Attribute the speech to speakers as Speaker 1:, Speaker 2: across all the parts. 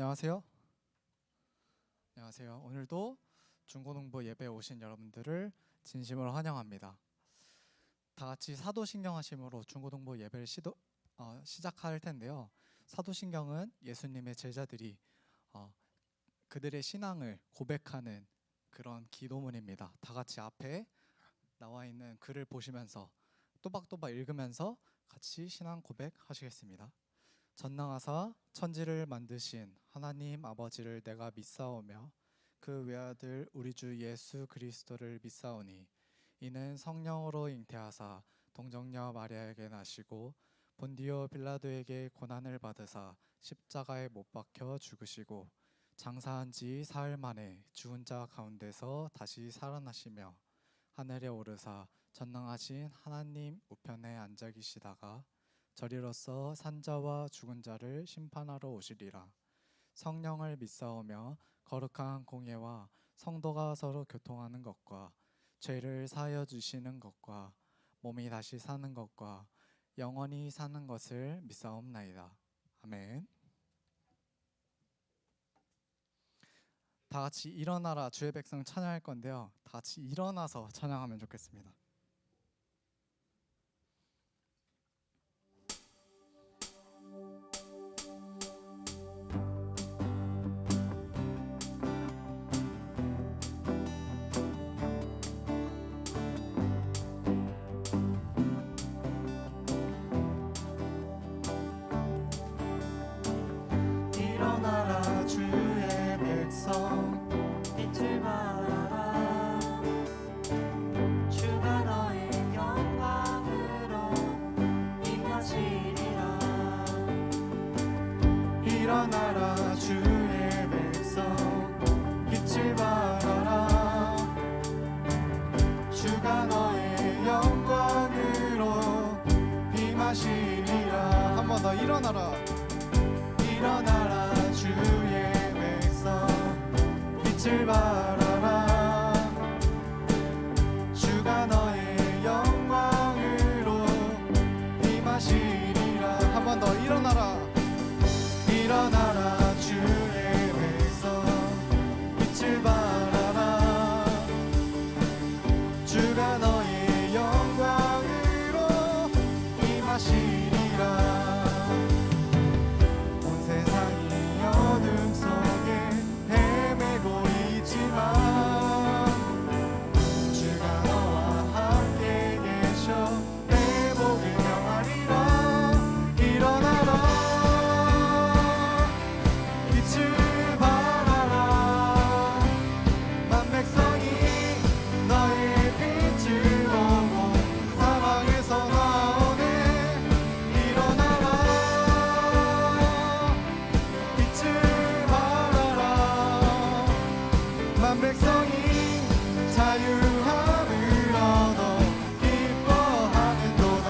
Speaker 1: 안녕하세요. 안녕하세요. 오늘도 중고등부 예배에 오신 여러분들을 진심으로 환영합니다. 다 같이 사도신경 하심으로 중고등부 예배를 시작할 텐데요. 사도신경은 예수님의 제자들이 그들의 신앙을 고백하는 그런 기도문입니다. 다 같이 앞에 나와 있는 글을 보시면서 또박또박 읽으면서 같이 신앙 고백하시겠습니다. 전능하사 천지를 만드신 하나님 아버지를 내가 믿사오며 그 외아들 우리 주 예수 그리스도를 믿사오니 이는 성령으로 잉태하사 동정녀 마리아에게 나시고 본디오 빌라도에게 고난을 받으사 십자가에 못 박혀 죽으시고 장사한 지 사흘 만에 죽은 자 가운데서 다시 살아나시며 하늘에 오르사 전능하신 하나님 우편에 앉아 계시다가 저리로서 산자와 죽은 자를 심판하러 오시리라. 성령을 믿사오며 거룩한 공예와 성도가 서로 교통하는 것과 죄를 사하여 주시는 것과 몸이 다시 사는 것과 영원히 사는 것을 믿사옵나이다. 아멘. 다 같이 일어나라 주의 백성 찬양할 건데요. 다 같이 일어나서 찬양하면 좋겠습니다.
Speaker 2: 일어나라 주의 백성 빛을 발하라 주가 너의 영광으로 임하시리라. 일어나라 주의 백성 빛을 발하라 주가 너의 영광으로 임하시리라.
Speaker 1: 한 번 더 일어나라.
Speaker 2: 일어나라 주의 백성 빛을 발하라 주가 너의 영광으로 임하시리라.
Speaker 1: 한 번 더 일어나라.
Speaker 2: 일어나라 주의 백성 빛을 발하라 주가 너의 영광으로 임하시리라. 어둠 속에 헤매고 있지만 주가 너와 함께 계셔 내 복을 명하리라. 일어나라 빛을 발하라 만 백성이 너의 빛을 보고 사방에서 나오네. 일어나라 만 백성이 자유함을 얻어 기뻐하는도다.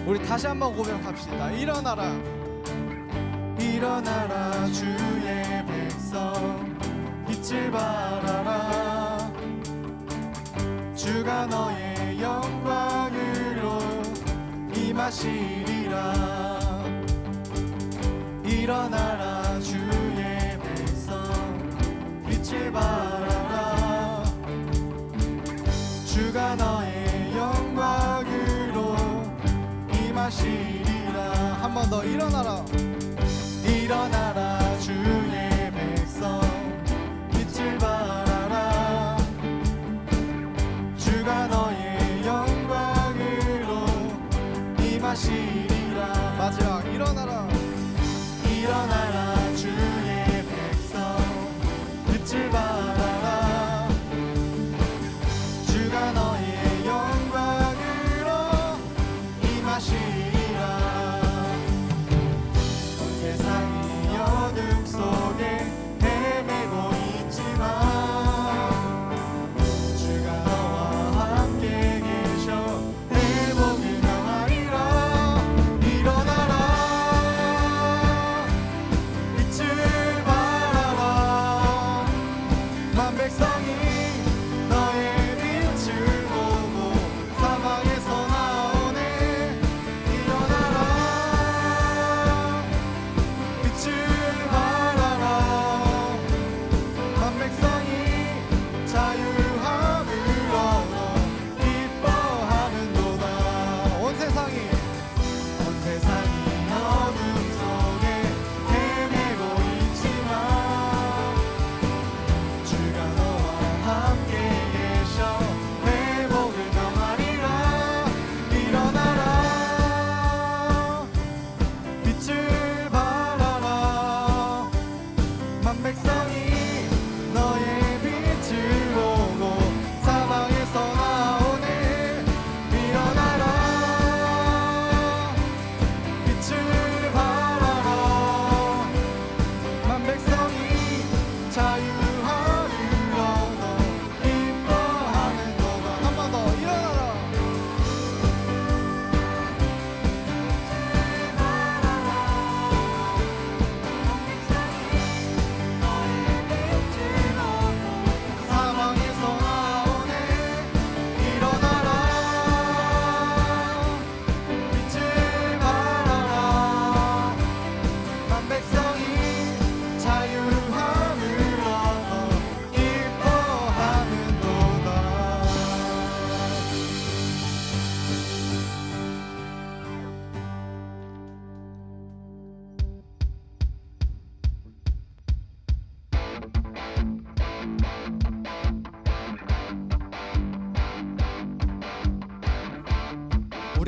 Speaker 1: 우리 다시 한번 고백합시다. 일어나라.
Speaker 2: 일어나라 주의 백성 빛을 발하라 주가 너의 영광으로 임하시리라. 일어나라 주의 백성 빛을 발하라 주가 너의 영광으로 임하시리라.
Speaker 1: 한 번 더 일어나라.
Speaker 2: 일어나라 주의 백성 빛을 발하라 주가 너의 영광으로 임하시리라.
Speaker 1: 마지막 일어나라.
Speaker 2: 일어나라 주의 백성 빛을 발하라 주가 너의 영광으로 임하시리라. 온 세상이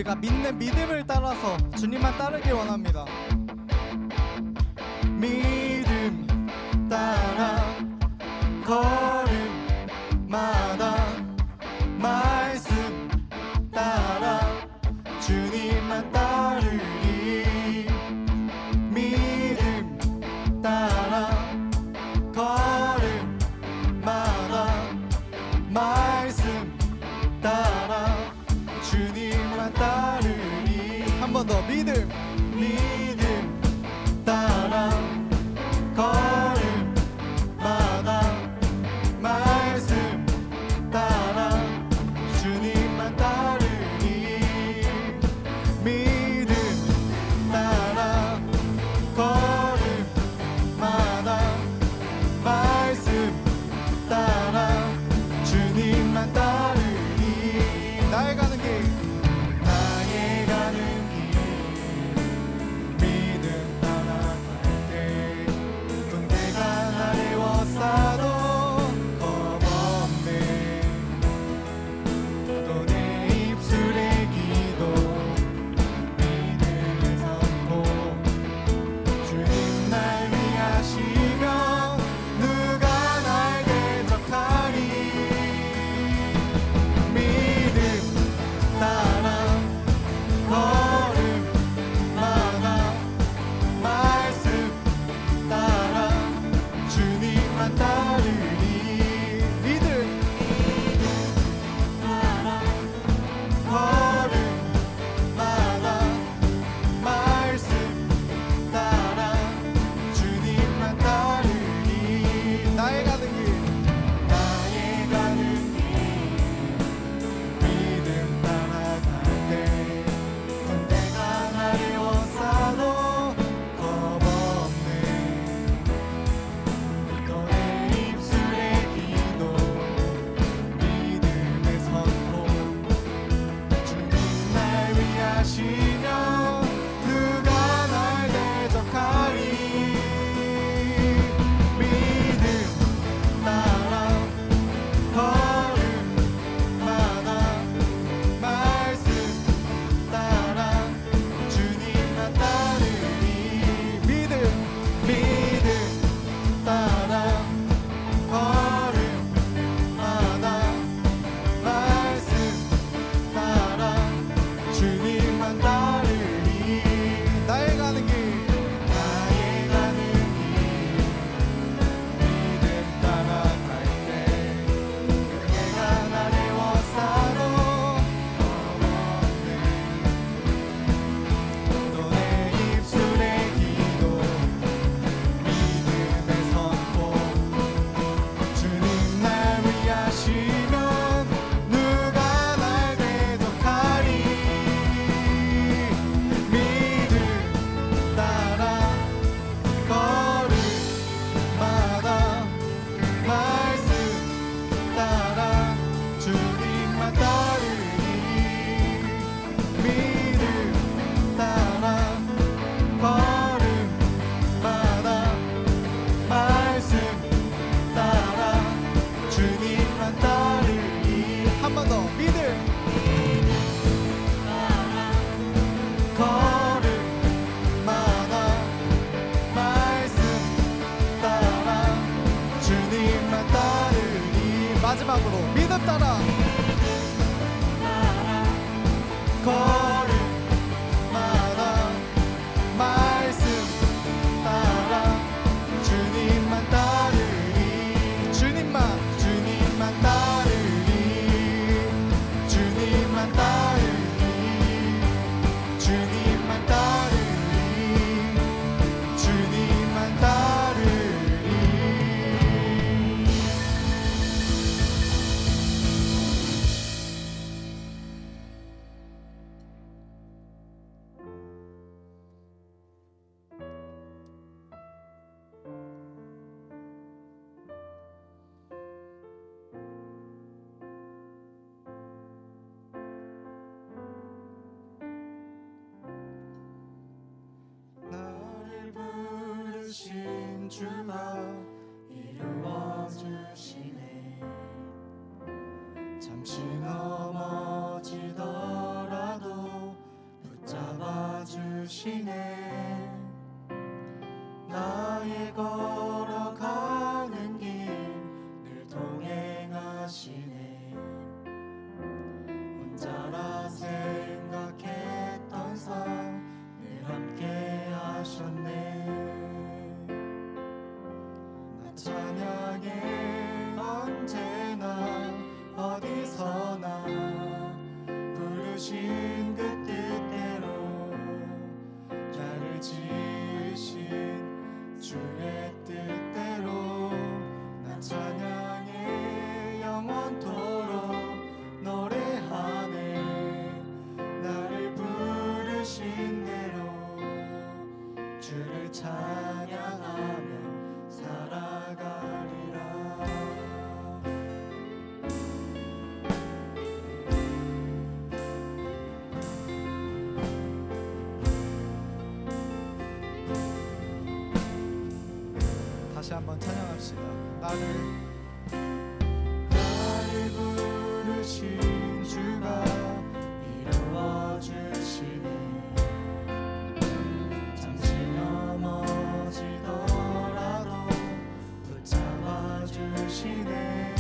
Speaker 1: 우리가 믿는 믿음을 따라서 주님만 따르길 원합니다.
Speaker 2: 믿음 따라 걸음마다 말씀 따라 주님만 따르리. 믿음 따라 걸음마다 말씀 따라 주님만 따르리.
Speaker 1: 한 번 더 믿음
Speaker 2: 따라 걸음마다 말씀 따라 주님만 따르리. 믿음 따라 걸음마다 말씀 따라 주님만 따르리.
Speaker 1: 나의 가는 길
Speaker 2: 나의 가는 길 믿음 따라갈 때 군대가 나를 워싸도 겁없네. 또 내 입술의 기도 믿음의 선포 주님 날 위하시면 누가 날 대적하리. 믿음 따라 걸음마다 말씀 따라 주님만 따르리.
Speaker 1: 믿음
Speaker 2: 따라 걸음마다 말씀 따라 주님만 따르리.
Speaker 1: 나의 가는 길
Speaker 2: 나의 가는 길 믿음 따라갈 때 군대가 나를 워싸도 겁없네. 또 내 입술의 기도 믿음의 선포 주님 날 위하시면 누가 날 대적하리. 믿음 따라 걸음마다 말씀 따라 주님만 따르리. 믿음 따라 걸음마다 말씀 따라 주님만 따르리.
Speaker 1: 나의 가는 길
Speaker 2: 나의 가는 길 믿음 따라갈 때 그대가 나를 워싸도 겁없네. 또 내 입술의 기도 믿음의 선포 주님 날 위하시면 누가 날 대적하리. 믿음 따라 걸음마다 말씀 따라 주님만 따르리. 믿음 따라 걸음마다 말씀 따라 주님만 따르리.
Speaker 1: 한 번 더 믿음
Speaker 2: 걸음마다 말씀 따라 주님만 따르리.
Speaker 1: 마지막으로 믿음 따라
Speaker 2: 걸음마다 말씀 따라 주님만 따르리.
Speaker 1: 주님만
Speaker 2: 따르리. 주님만 따르리. 주님만 따르리. 주님만 따르리. 나를 부르신 주가 이루어 주시네. 잠시 넘어지더라도
Speaker 1: 다시 한번 찬양합시다.
Speaker 2: 나를 부르신 주가 이루어 주시네. 잠시 넘어지더라도 붙잡아 주시네.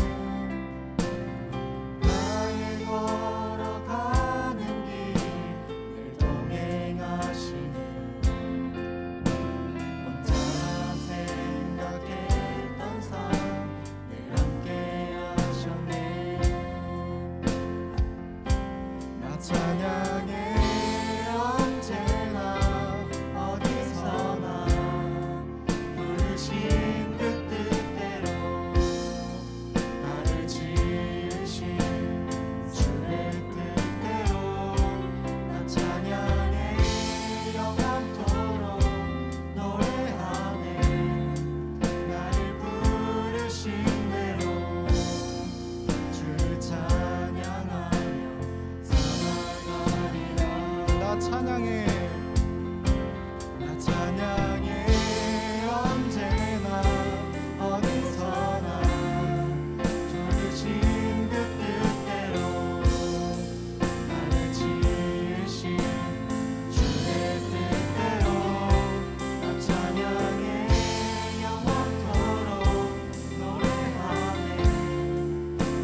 Speaker 2: 나의 걸어가는 길 늘 동행하시네. 혼자 생각했던 삶 늘 함께 하셨네. 나 찬양해 언제나 어디서나 부르신 그 뜻대로 나를 지으신 주의 뜻대로 나 찬양해 영원토록 노래하네. 나를 부르신 대로 주를 찬양하며 살아가리라.
Speaker 1: 나 찬양해.
Speaker 2: 나 찬양해 언제나 어디서나 부르신 그 뜻대로 나를 지으신 주의 뜻대로 나 찬양해 영원토록 노래하네.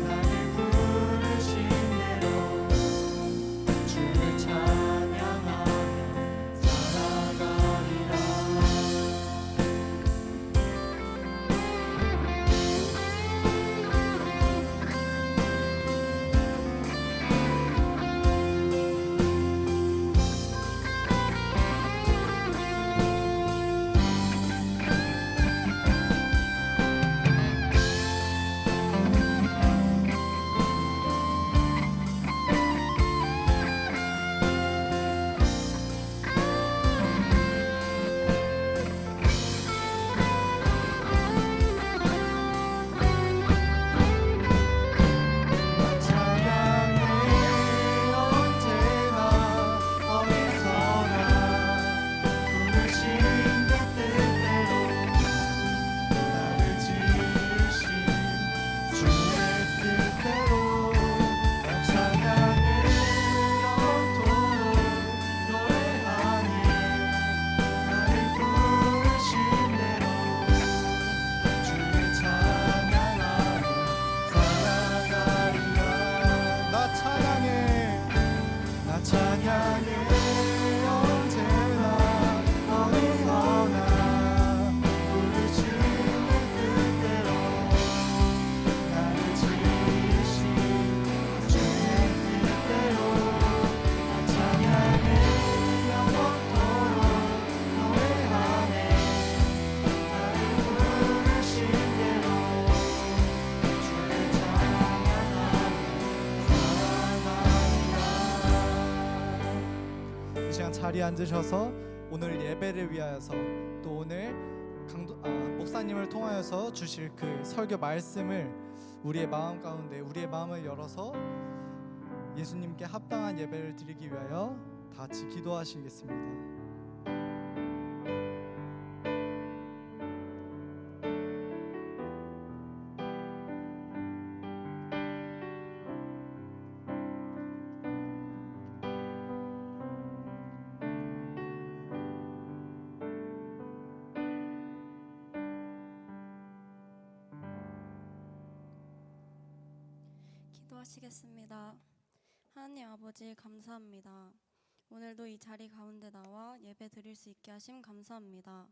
Speaker 2: 나를 부르신 대로 주를 찬양하며 살아가리라. 찬양해 언제나 어디서나 부르신 그 뜻대로 나를 지으신 주의 뜻대로 나 찬양해 영원토록 노래하네. 나를 부르신 대로 주를 찬양하며 살아가리라.
Speaker 1: 나 찬양해.
Speaker 2: 나 찬양해 언제나 어디서나 부르신 그 뜻대로 나를 지으신 주의 뜻대로 나 찬양해 영원토록 노래하네. 나를 부르신 대로 주를 찬양하며 살아가리라.
Speaker 1: 이 시간 자리에 앉으셔서 오늘 예배를 위하여서 또 오늘 목사님을 통하여서 주실 그 설교 말씀을 우리의 마음 가운데 우리의 마음을 열어서 예수님께 합당한 예배를 드리기 위하여 다 같이 기도하시겠습니다.
Speaker 3: 기도하시겠습니다. 하나님 아버지 감사합니다. 오늘도 이 자리 가운데 나와 예배 드릴 수 있게 하심 감사합니다.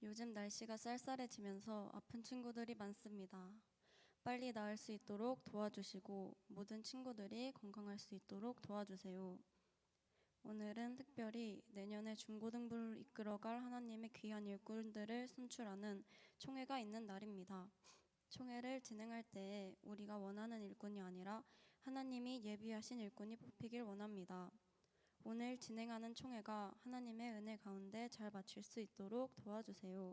Speaker 3: 요즘 날씨가 쌀쌀해지면서 아픈 친구들이 많습니다. 빨리 나을 수 있도록 도와주시고 모든 친구들이 건강할 수 있도록 도와주세요. 오늘은 특별히 내년에 중고등부를 이끌어갈 하나님의 귀한 일꾼들을 선출하는 총회가 있는 날입니다. 총회를 진행할 때에 우리가 원하는 일꾼이 아니라 하나님이 예비하신 일꾼이 뽑히길 원합니다. 오늘 진행하는 총회가 하나님의 은혜 가운데 잘 마칠 수 있도록 도와주세요.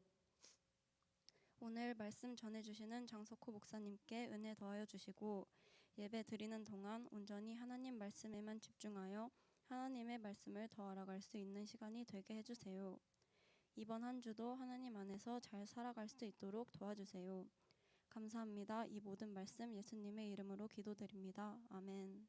Speaker 3: 오늘 말씀 전해주시는 장석호 목사님께 은혜 더하여 주시고 예배 드리는 동안 온전히 하나님 말씀에만 집중하여 하나님의 말씀을 더 알아갈 수 있는 시간이 되게 해주세요. 이번 한 주도 하나님 안에서 잘 살아갈 수 있도록 도와주세요. 감사합니다. 이 모든 말씀 예수님의 이름으로 기도드립니다. 아멘.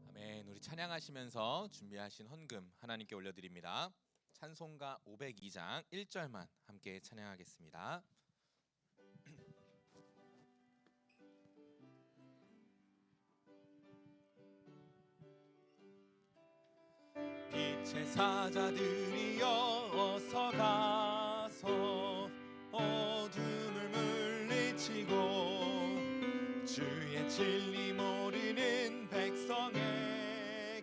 Speaker 4: 아멘. 우리 찬양하시면서 준비하신 헌금 하나님께 올려드립니다. 찬송가 502장 1절만 함께 찬양하겠습니다. 빛의 사자들이여 어서 가서 어둠을 물리치고 주의 진리 모르는 백성에게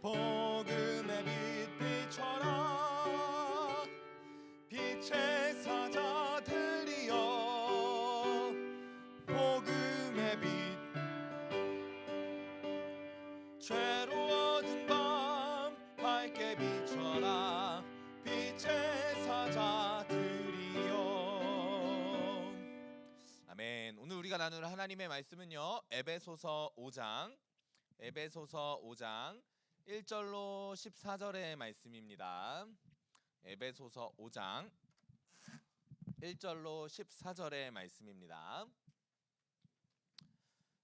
Speaker 4: 복음의 빛 비춰라. 빛의 사자들이여 복음의 빛 죄로워진 밤 밝게 비춰라. 빛의 사자들이여. 아멘. 오늘 우리가 나눌 하나님의 말씀은요, 에베소서 5장 1절로 14절의 말씀입니다. 에베소서 5장 1절로 14절의 말씀입니다.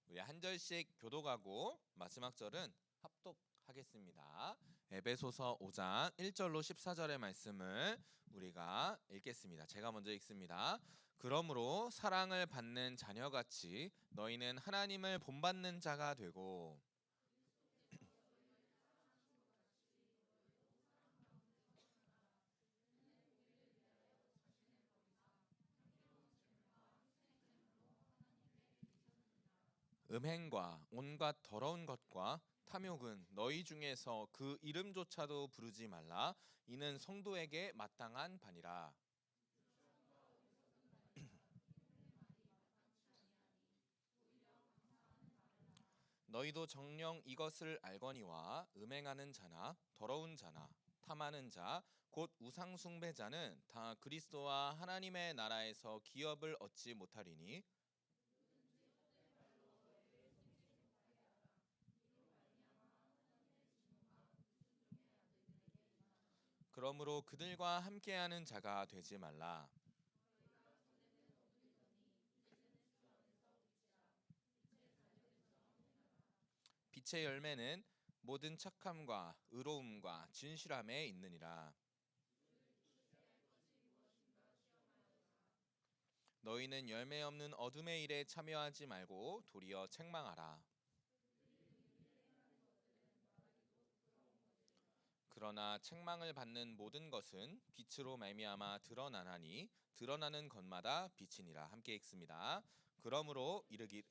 Speaker 4: 우리 한 절씩 교독하고 마지막 절은 합독하겠습니다. 에베소서 5장 1절로 14절의 말씀을 우리가 읽겠습니다. 제가 먼저 읽습니다. 그러므로 사랑을 받는 자녀같이 너희는 하나님을 본받는 자가 되고 음행과 온갖 더러운 것과 탐욕은 너희 중에서 그 이름조차도 부르지 말라. 이는 성도에게 마땅한 바니라. 너희도 정녕 이것을 알거니와 음행하는 자나 더러운 자나 탐하는 자 곧 우상 숭배자는 다 그리스도와 하나님의 나라에서 기업을 얻지 못하리니 그러므로 그들과 함께하는 자가 되지 말라. 빛의 열매는 모든 착함과 의로움과 진실함에 있느니라. 너희는 열매 없는 어둠의 일에 참여하지 말고 도리어 책망하라. 그러나 책망을 받는 모든 것은 빛으로 말미암아 드러나나니 드러나는 것마다 빛이니라. 함께 읽습니다. 그러므로 이르기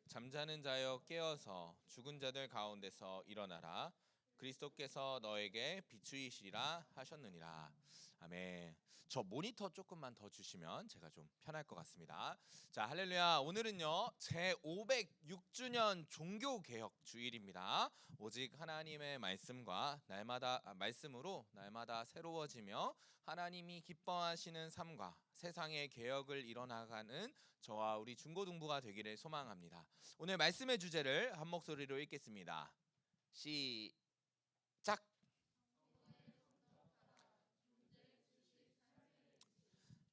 Speaker 4: 잠자는 자여 깨어서 죽은 자들 가운데서 일어나라. 그리스도께서 너에게 비추이시리라 하셨느니라. 아멘. 저 모니터 조금만 더 주시면 제가 좀 편할 것 같습니다. 자, 할렐루야. 오늘은요 제 506주년 종교개혁 주일입니다. 오직 하나님의 말씀과 말씀으로 날마다 새로워지며 하나님이 기뻐하시는 삶과 세상의 개혁을 이뤄나가는 저와 우리 중고등부가 되기를 소망합니다. 오늘 말씀의 주제를 한 목소리로 읽겠습니다. 시작.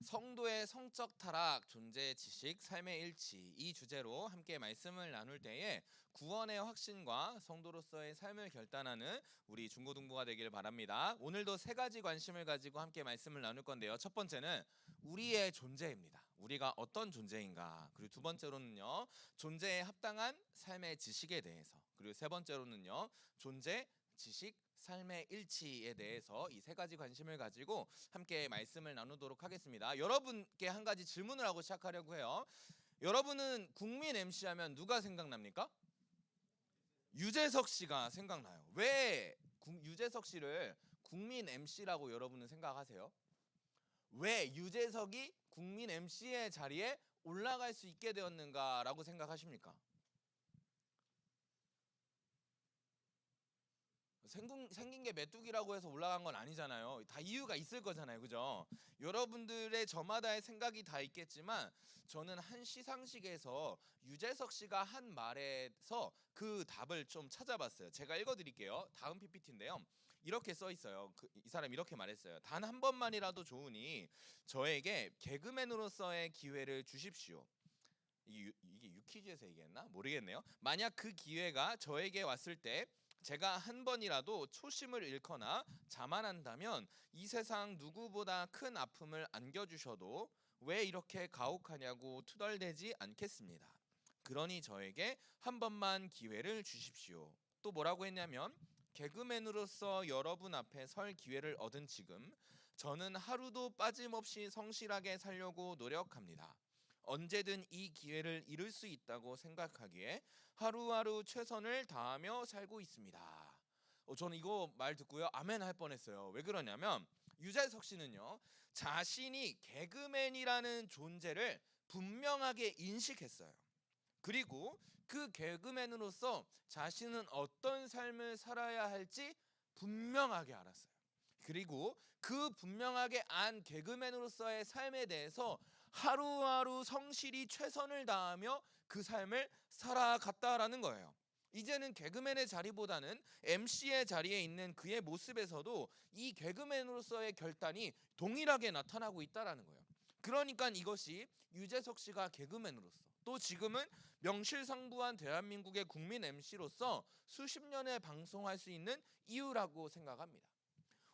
Speaker 4: 성도의 성적 타락, 존재 지식, 삶의 일치, 이 주제로 함께 말씀을 나눌 때에 구원의 확신과 성도로서의 삶을 결단하는 우리 중고등부가 되기를 바랍니다. 오늘도 세 가지 관심을 가지고 함께 말씀을 나눌 건데요. 첫 번째는 우리의 존재입니다. 우리가 어떤 존재인가. 그리고 두 번째로는요, 존재에 합당한 삶의 지식에 대해서. 그리고 세 번째로는요, 존재, 지식, 삶의 일치에 대해서 이 세 가지 관심을 가지고 함께 말씀을 나누도록 하겠습니다. 여러분께 한 가지 질문을 하고 시작하려고 해요. 여러분은 국민 MC 하면 누가 생각납니까? 유재석 씨가 생각나요. 왜 유재석 씨를 국민 MC라고 여러분은 생각하세요? 왜 유재석이 국민 MC의 자리에 올라갈 수 있게 되었는가라고 생각하십니까? 생긴 게 메뚜기라고 해서 올라간 건 아니잖아요. 다 이유가 있을 거잖아요, 그죠? 여러분들의 저마다의 생각이 다 있겠지만 저는 한 시상식에서 유재석 씨가 한 말에서 그 답을 좀 찾아봤어요. 제가 읽어드릴게요. 다음 PPT인데요. 이렇게 써 있어요. 이 사람이 이렇게 말했어요. 단 한 번만이라도 좋으니 저에게 개그맨으로서의 기회를 주십시오. 이게 유퀴즈에서 얘기했나? 모르겠네요. 만약 그 기회가 저에게 왔을 때 제가 한 번이라도 초심을 잃거나 자만한다면 이 세상 누구보다 큰 아픔을 안겨주셔도 왜 이렇게 가혹하냐고 투덜대지 않겠습니다. 그러니 저에게 한 번만 기회를 주십시오. 또 뭐라고 했냐면 개그맨으로서 여러분 앞에 설 기회를 얻은 지금 저는 하루도 빠짐없이 성실하게 살려고 노력합니다. 언제든 이 기회를 잃을 수 있다고 생각하기에 하루하루 최선을 다하며 살고 있습니다. 저는 이거 말 듣고요 아멘 할 뻔했어요. 왜 그러냐면 유재석 씨는요 자신이 개그맨이라는 존재를 분명하게 인식했어요. 그리고 그 개그맨으로서 자신은 어떤 삶을 살아야 할지 분명하게 알았어요. 그리고 그 분명하게 안 개그맨으로서의 삶에 대해서 하루하루 성실히 최선을 다하며 그 삶을 살아갔다라는 거예요. 이제는 개그맨의 자리보다는 MC의 자리에 있는 그의 모습에서도 이 개그맨으로서의 결단이 동일하게 나타나고 있다라는 거예요. 그러니까 이것이 유재석 씨가 개그맨으로서 또 지금은 명실상부한 대한민국의 국민 MC로서 수십 년에 방송할 수 있는 이유라고 생각합니다.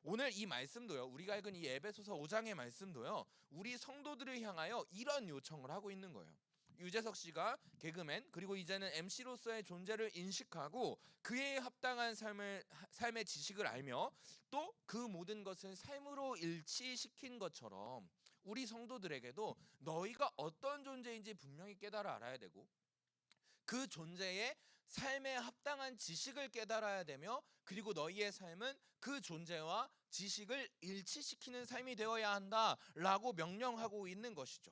Speaker 4: 오늘 이 말씀도요 우리가 읽은 이 에베소서 5장의 말씀도요 우리 성도들을 향하여 이런 요청을 하고 있는 거예요. 유재석 씨가 개그맨 그리고 이제는 MC로서의 존재를 인식하고 그에 합당한 삶의 지식을 알며 또 그 모든 것을 삶으로 일치시킨 것처럼 우리 성도들에게도 너희가 어떤 존재인지 분명히 깨달아 알아야 되고 그 존재의 삶에 합당한 지식을 깨달아야 되며 그리고 너희의 삶은 그 존재와 지식을 일치시키는 삶이 되어야 한다라고 명령하고 있는 것이죠.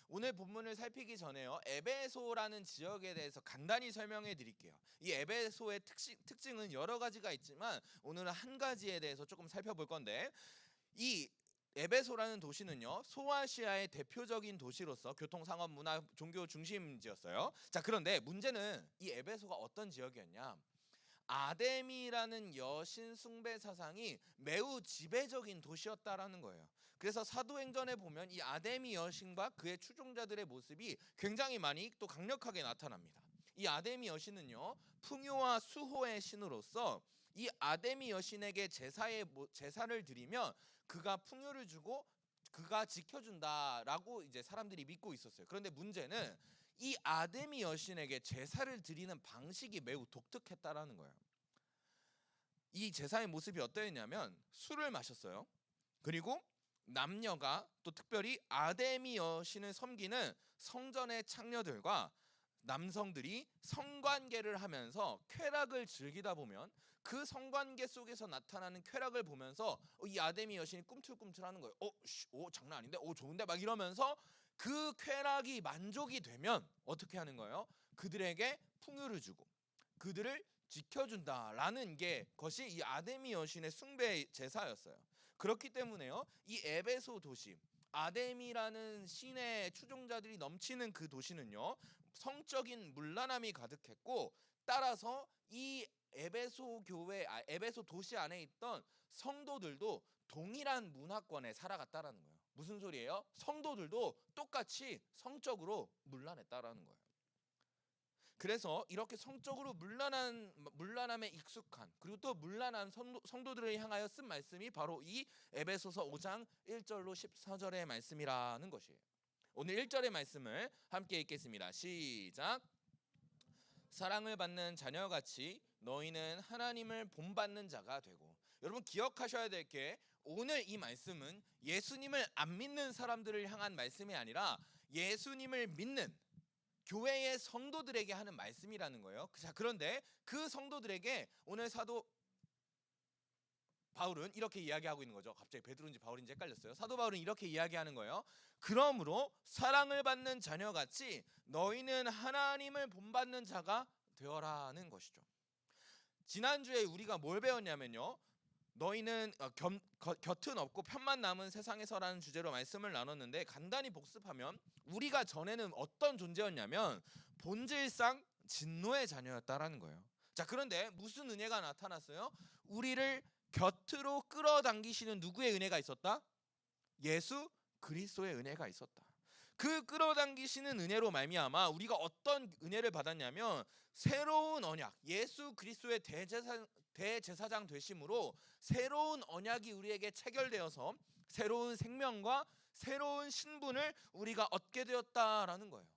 Speaker 4: 오늘 본문을 살피기 전에요 에베소라는 지역에 대해서 간단히 설명해 드릴게요. 이 에베소의 특징은 여러 가지가 있지만 오늘은 한 가지에 대해서 조금 살펴볼 건데 이 에베소라는 도시는요 소아시아의 대표적인 도시로서 교통, 상업, 문화, 종교 중심지였어요. 자 그런데 문제는 이 에베소가 어떤 지역이었냐? 아데미라는 여신 숭배 사상이 매우 지배적인 도시였다라는 거예요. 그래서 사도행전에 보면 이 아데미 여신과 그의 추종자들의 모습이 굉장히 많이 또 강력하게 나타납니다. 이 아데미 여신은요 풍요와 수호의 신으로서 이 아데미 여신에게 제사를 드리면 그가 풍요를 주고 그가 지켜준다라고 이제 사람들이 믿고 있었어요. 그런데 문제는 이 아데미 여신에게 제사를 드리는 방식이 매우 독특했다라는 거예요. 이 제사의 모습이 어떠했냐면 술을 마셨어요. 그리고 남녀가 또 특별히 아데미 여신을 섬기는 성전의 창녀들과 남성들이 성관계를 하면서 쾌락을 즐기다 보면 그 성관계 속에서 나타나는 쾌락을 보면서 이 아데미 여신이 꿈틀꿈틀하는 거예요. 장난 아닌데? 좋은데? 막 이러면서 그 쾌락이 만족이 되면 어떻게 하는 거예요? 그들에게 풍요를 주고 그들을 지켜준다라는 것이 이 아데미 여신의 숭배 제사였어요. 그렇기 때문에요 이 에베소 도시 아데미라는 신의 추종자들이 넘치는 그 도시는요 성적인 문란함이 가득했고 따라서 이 에베소 도시 안에 있던 성도들도 동일한 문화권에 살아갔다라는 거예요. 무슨 소리예요? 성도들도 똑같이 성적으로 문란했다라는 거예요. 그래서 이렇게 성적으로 문란함에 익숙한 그리고 또 문란한 성도들을 향하여 쓴 말씀이 바로 이 에베소서 5장 1절로 14절의 말씀이라는 것이에요. 오늘 1절의 말씀을 함께 읽겠습니다. 시작. 사랑을 받는 자녀같이 너희는 하나님을 본받는 자가 되고. 여러분 기억하셔야 될 게 오늘 이 말씀은 예수님을 안 믿는 사람들을 향한 말씀이 아니라 예수님을 믿는 교회의 성도들에게 하는 말씀이라는 거예요. 자, 그런데 그 성도들에게 오늘 사도 바울은 이렇게 이야기하고 있는 거죠. 갑자기 베드로인지 바울인지 헷갈렸어요. 사도 바울은 이렇게 이야기하는 거예요. 그러므로 사랑을 받는 자녀같이 너희는 하나님을 본받는 자가 되어라는 것이죠. 지난주에 우리가 뭘 배웠냐면요. 너희는 곁은 없고 편만 남은 세상에서라는 주제로 말씀을 나눴는데, 간단히 복습하면 우리가 전에는 어떤 존재였냐면 본질상 진노의 자녀였다라는 거예요. 자, 그런데 무슨 은혜가 나타났어요? 우리를 곁으로 끌어당기시는 누구의 은혜가 있었다? 예수 그리스도의 은혜가 있었다. 그 끌어당기시는 은혜로 말미암아 우리가 어떤 은혜를 받았냐면 새로운 언약, 예수 그리스도의 대제사장 되심으로 새로운 언약이 우리에게 체결되어서 새로운 생명과 새로운 신분을 우리가 얻게 되었다라는 거예요.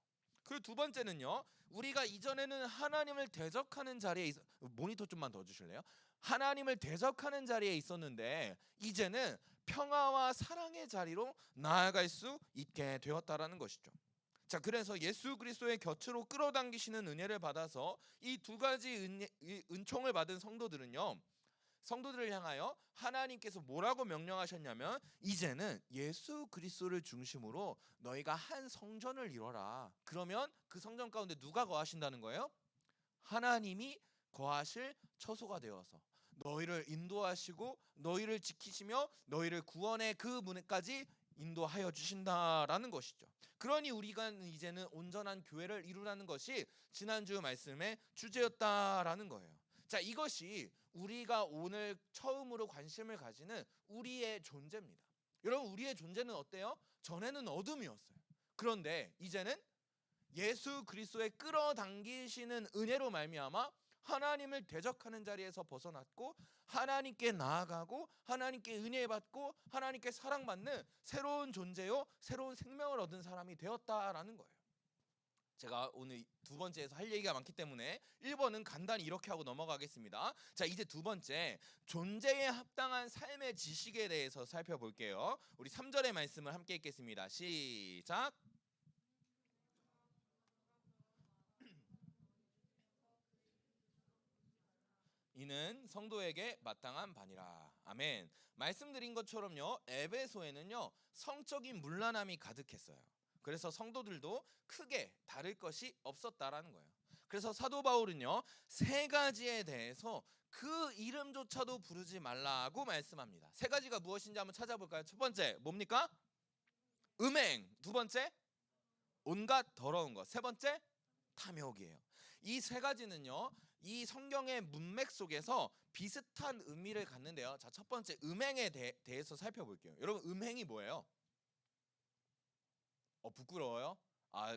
Speaker 4: 그리고 두 번째는요, 우리가 이전에는 하나님을 대적하는 자리에 모니터 좀만 더 주실래요? 하나님을 대적하는 자리에 있었는데 이제는 평화와 사랑의 자리로 나아갈 수 있게 되었다라는 것이죠. 자, 그래서 예수 그리스도의 곁으로 끌어당기시는 은혜를 받아서 이 두 가지 은총을 받은 성도들을 향하여 하나님께서 뭐라고 명령하셨냐면 이제는 예수 그리스도를 중심으로 너희가 한 성전을 이뤄라. 그러면 그 성전 가운데 누가 거하신다는 거예요? 하나님이 거하실 처소가 되어서 너희를 인도하시고 너희를 지키시며 너희를 구원의 그 문까지 인도하여 주신다라는 것이죠. 그러니 우리가 이제는 온전한 교회를 이루라는 것이 지난주 말씀의 주제였다라는 거예요. 자, 이것이 우리가 오늘 처음으로 관심을 가지는 우리의 존재입니다. 여러분, 우리의 존재는 어때요? 전에는 어둠이었어요. 그런데 이제는 예수 그리스도의 끌어당기시는 은혜로 말미암아 하나님을 대적하는 자리에서 벗어났고 하나님께 나아가고 하나님께 은혜 받고 하나님께 사랑받는 새로운 존재요 새로운 생명을 얻은 사람이 되었다라는 거예요. 제가 오늘 두 번째에서 할 얘기가 많기 때문에 1번은 간단히 이렇게 하고 넘어가겠습니다. 자, 이제 두 번째, 존재에 합당한 삶의 지식에 대해서 살펴볼게요. 우리 3절의 말씀을 함께 읽겠습니다. 시작. 이는 성도에게 마땅한 바니라. 아멘. 말씀드린 것처럼요, 에베소에는요 성적인 문란함이 가득했어요. 그래서 성도들도 크게 다를 것이 없었다라는 거예요. 그래서 사도 바울은요 세 가지에 대해서 그 이름조차도 부르지 말라고 말씀합니다. 세 가지가 무엇인지 한번 찾아볼까요? 첫 번째 뭡니까? 음행. 두 번째 온갖 더러운 것. 세 번째 탐욕이에요. 이 세 가지는요 이 성경의 문맥 속에서 비슷한 의미를 갖는데요. 자, 첫 번째 음행에 대해서 살펴볼게요. 여러분, 음행이 뭐예요? 부끄러워요?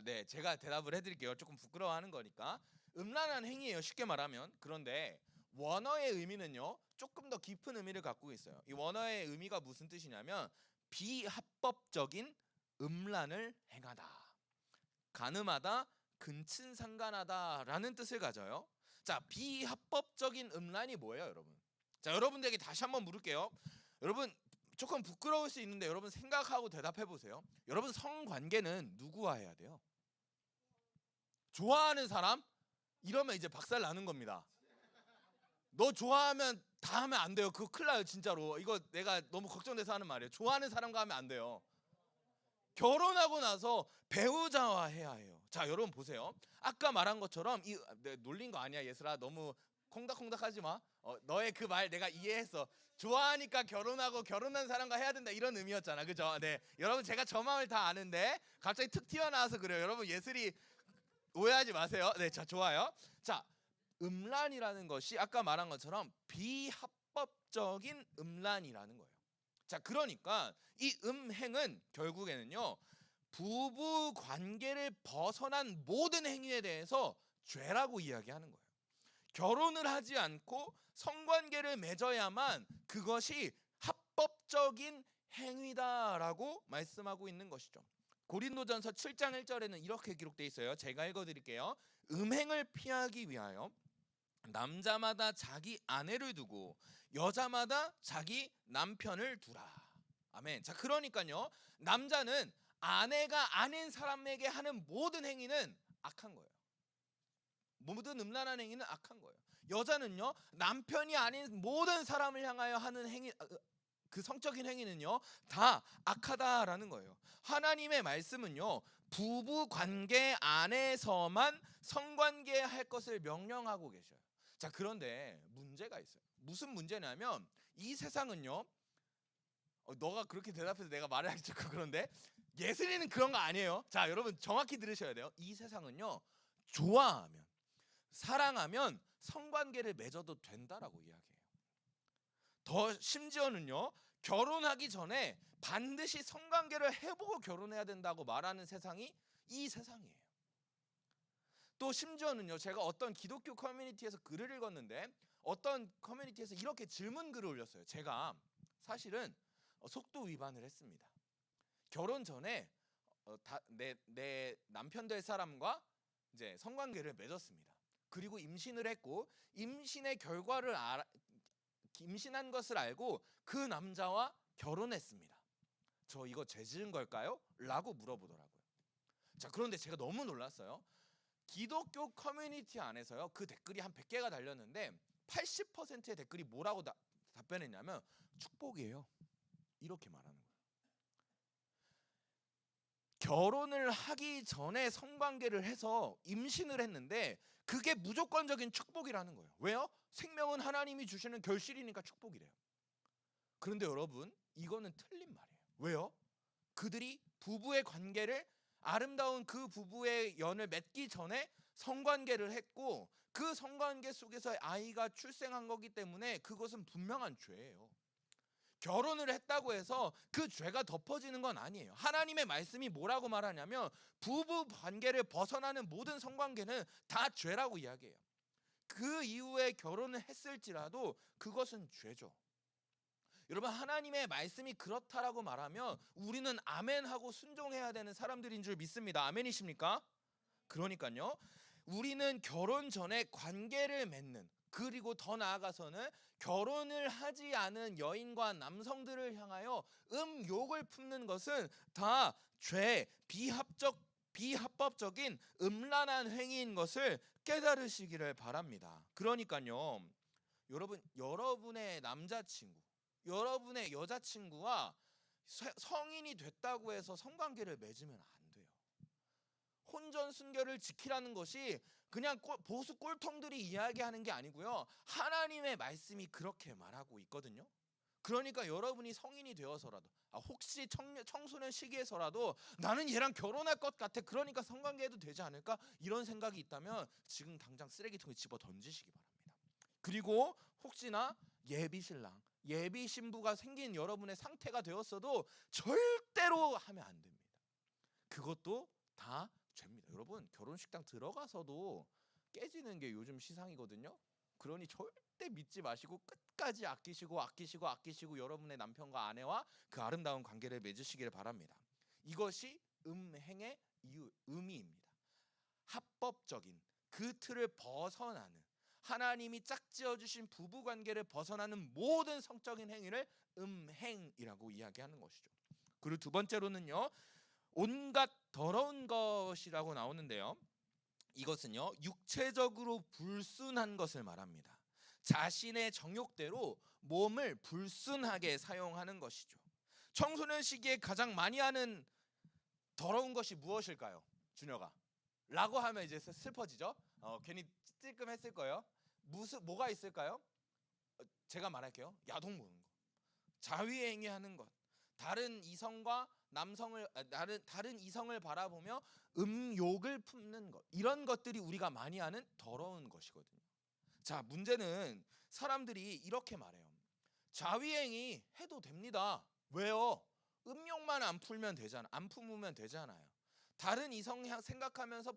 Speaker 4: 네, 제가 대답을 해드릴게요. 조금 부끄러워하는 거니까. 음란한 행위예요, 쉽게 말하면. 그런데 원어의 의미는요 조금 더 깊은 의미를 갖고 있어요. 이 원어의 의미가 무슨 뜻이냐면 비합법적인 음란을 행하다, 간음하다, 근친상간하다라는 뜻을 가져요. 자, 비합법적인 음란이 뭐예요, 여러분? 자, 여러분들에게 다시 한번 물을게요. 여러분, 조금 부끄러울 수 있는데 여러분 생각하고 대답해 보세요. 여러분, 성관계는 누구와 해야 돼요? 좋아하는 사람? 이러면 이제 박살 나는 겁니다. 너 좋아하면 다 하면 안 돼요. 그거 큰일 나요, 진짜로. 이거 내가 너무 걱정돼서 하는 말이에요. 좋아하는 사람과 하면 안 돼요. 결혼하고 나서 배우자와 해야 해요. 자, 여러분 보세요. 아까 말한 것처럼 놀린 거 아니야, 예슬아. 너무 콩닥콩닥하지 마. 너의 그 말 내가 이해했어. 좋아하니까 결혼하고 결혼한 사람과 해야 된다, 이런 의미였잖아, 그죠? 네, 여러분 제가 저 마음을 다 아는데 갑자기 툭 튀어나와서 그래요. 여러분, 예슬이 오해하지 마세요. 네, 자, 좋아요. 자, 음란이라는 것이 아까 말한 것처럼 비합법적인 음란이라는 거예요. 자, 그러니까 이 음행은 결국에는요 부부 관계를 벗어난 모든 행위에 대해서 죄라고 이야기하는 거예요. 결혼을 하지 않고 성관계를 맺어야만 그것이 합법적인 행위다라고 말씀하고 있는 것이죠. 고린도전서 7장 1절에는 이렇게 기록되어 있어요. 제가 읽어드릴게요. 음행을 피하기 위하여 남자마다 자기 아내를 두고 여자마다 자기 남편을 두라. 아멘. 자, 그러니까요 남자는 아내가 아닌 사람에게 하는 모든 행위는 악한 거예요. 모든 음란한 행위는 악한 거예요. 여자는요 남편이 아닌 모든 사람을 향하여 하는 행위, 그 성적인 행위는요 다 악하다라는 거예요. 하나님의 말씀은요 부부 관계 안에서만 성관계 할 것을 명령하고 계셔요. 자, 그런데 문제가 있어요. 무슨 문제냐면 이 세상은요. 너가 그렇게 대답해서 내가 말을 하기 좋고 그런데 예술이는 그런 거 아니에요. 자, 여러분 정확히 들으셔야 돼요. 이 세상은요. 좋아하면 사랑하면 성관계를 맺어도 된다라고 이야기해요. 더 심지어는요. 결혼하기 전에 반드시 성관계를 해보고 결혼해야 된다고 말하는 세상이 이 세상이에요. 또 심지어는요. 제가 어떤 기독교 커뮤니티에서 글을 읽었는데 어떤 커뮤니티에서 이렇게 질문 글을 올렸어요. 제가 사실은 속도 위반을 했습니다. 결혼 전에 내 남편 될 사람과 이제 성관계를 맺었습니다. 그리고 임신을 했고 임신한 것을 알고 그 남자와 결혼했습니다. 저 이거 죄 지은 걸까요? 라고 물어보더라고요. 자, 그런데 제가 너무 놀랐어요. 기독교 커뮤니티 안에서요. 그 댓글이 한 100개가 달렸는데 80%의 댓글이 뭐라고 답변했냐면 축복이에요. 이렇게 말하는 거예요. 결혼을 하기 전에 성관계를 해서 임신을 했는데 그게 무조건적인 축복이라는 거예요. 왜요? 생명은 하나님이 주시는 결실이니까 축복이래요. 그런데 여러분, 이거는 틀린 말이에요. 왜요? 그들이 부부의 관계를 아름다운 그 부부의 연을 맺기 전에 성관계를 했고 그 성관계 속에서 아이가 출생한 거기 때문에 그것은 분명한 죄예요. 결혼을 했다고 해서 그 죄가 덮어지는 건 아니에요. 하나님의 말씀이 뭐라고 말하냐면 부부 관계를 벗어나는 모든 성관계는 다 죄라고 이야기해요. 그 이후에 결혼을 했을지라도 그것은 죄죠. 여러분, 하나님의 말씀이 그렇다라고 말하면 우리는 아멘하고 순종해야 되는 사람들인 줄 믿습니다. 아멘이십니까? 그러니까요. 우리는 결혼 전에 관계를 맺는, 그리고 더 나아가서는 결혼을 하지 않은 여인과 남성들을 향하여 욕을 품는 것은 다 죄, 비합법적인 음란한 행위인 것을 깨달으시기를 바랍니다. 그러니까요. 여러분의 남자친구, 여러분의 여자친구와 성인이 됐다고 해서 성관계를 맺으면 안 돼요. 혼전순결을 지키라는 것이 그냥 보수 꼴통들이 이야기하는 게 아니고요. 하나님의 말씀이 그렇게 말하고 있거든요. 그러니까 여러분이 성인이 되어서라도 혹시 청소년 시기에서라도 나는 얘랑 결혼할 것 같아. 그러니까 성관계해도 되지 않을까? 이런 생각이 있다면 지금 당장 쓰레기통에 집어 던지시기 바랍니다. 그리고 혹시나 예비 신랑, 예비 신부가 생긴 여러분의 상태가 되었어도 절대로 하면 안 됩니다. 그것도 다 죄입니다. 여러분, 결혼식장 들어가서도 깨지는 게 요즘 시상이거든요. 그러니 절대 믿지 마시고 끝까지 아끼시고 여러분의 남편과 아내와 그 아름다운 관계를 맺으시기를 바랍니다. 이것이 음행의 의미입니다. 합법적인 그 틀을 벗어나는, 하나님이 짝지어 주신 부부 관계를 벗어나는 모든 성적인 행위를 음행이라고 이야기하는 것이죠. 그리고 두 번째로는요. 온갖 더러운 것이라고 나오는데요. 이것은요. 육체적으로 불순한 것을 말합니다. 자신의 정욕대로 몸을 불순하게 사용하는 것이죠. 청소년 시기에 가장 많이 하는 더러운 것이 무엇일까요? 준혁아. 라고 하면 이제 슬퍼지죠. 괜히 찔끔했을 거예요. 뭐가 있을까요? 제가 말할게요. 야동 보는 거, 자위행위하는 것, 다른 이성과 다른 이성을 바라보며 음욕을 품는 것, 이런 것들이 우리가 많이 하는 더러운 것이거든요. 자, 문제는 사람들이 이렇게 말해요. 자위행위 해도 됩니다. 왜요? 음욕만 안 품으면 되잖아요. 다른 이성 생각하면서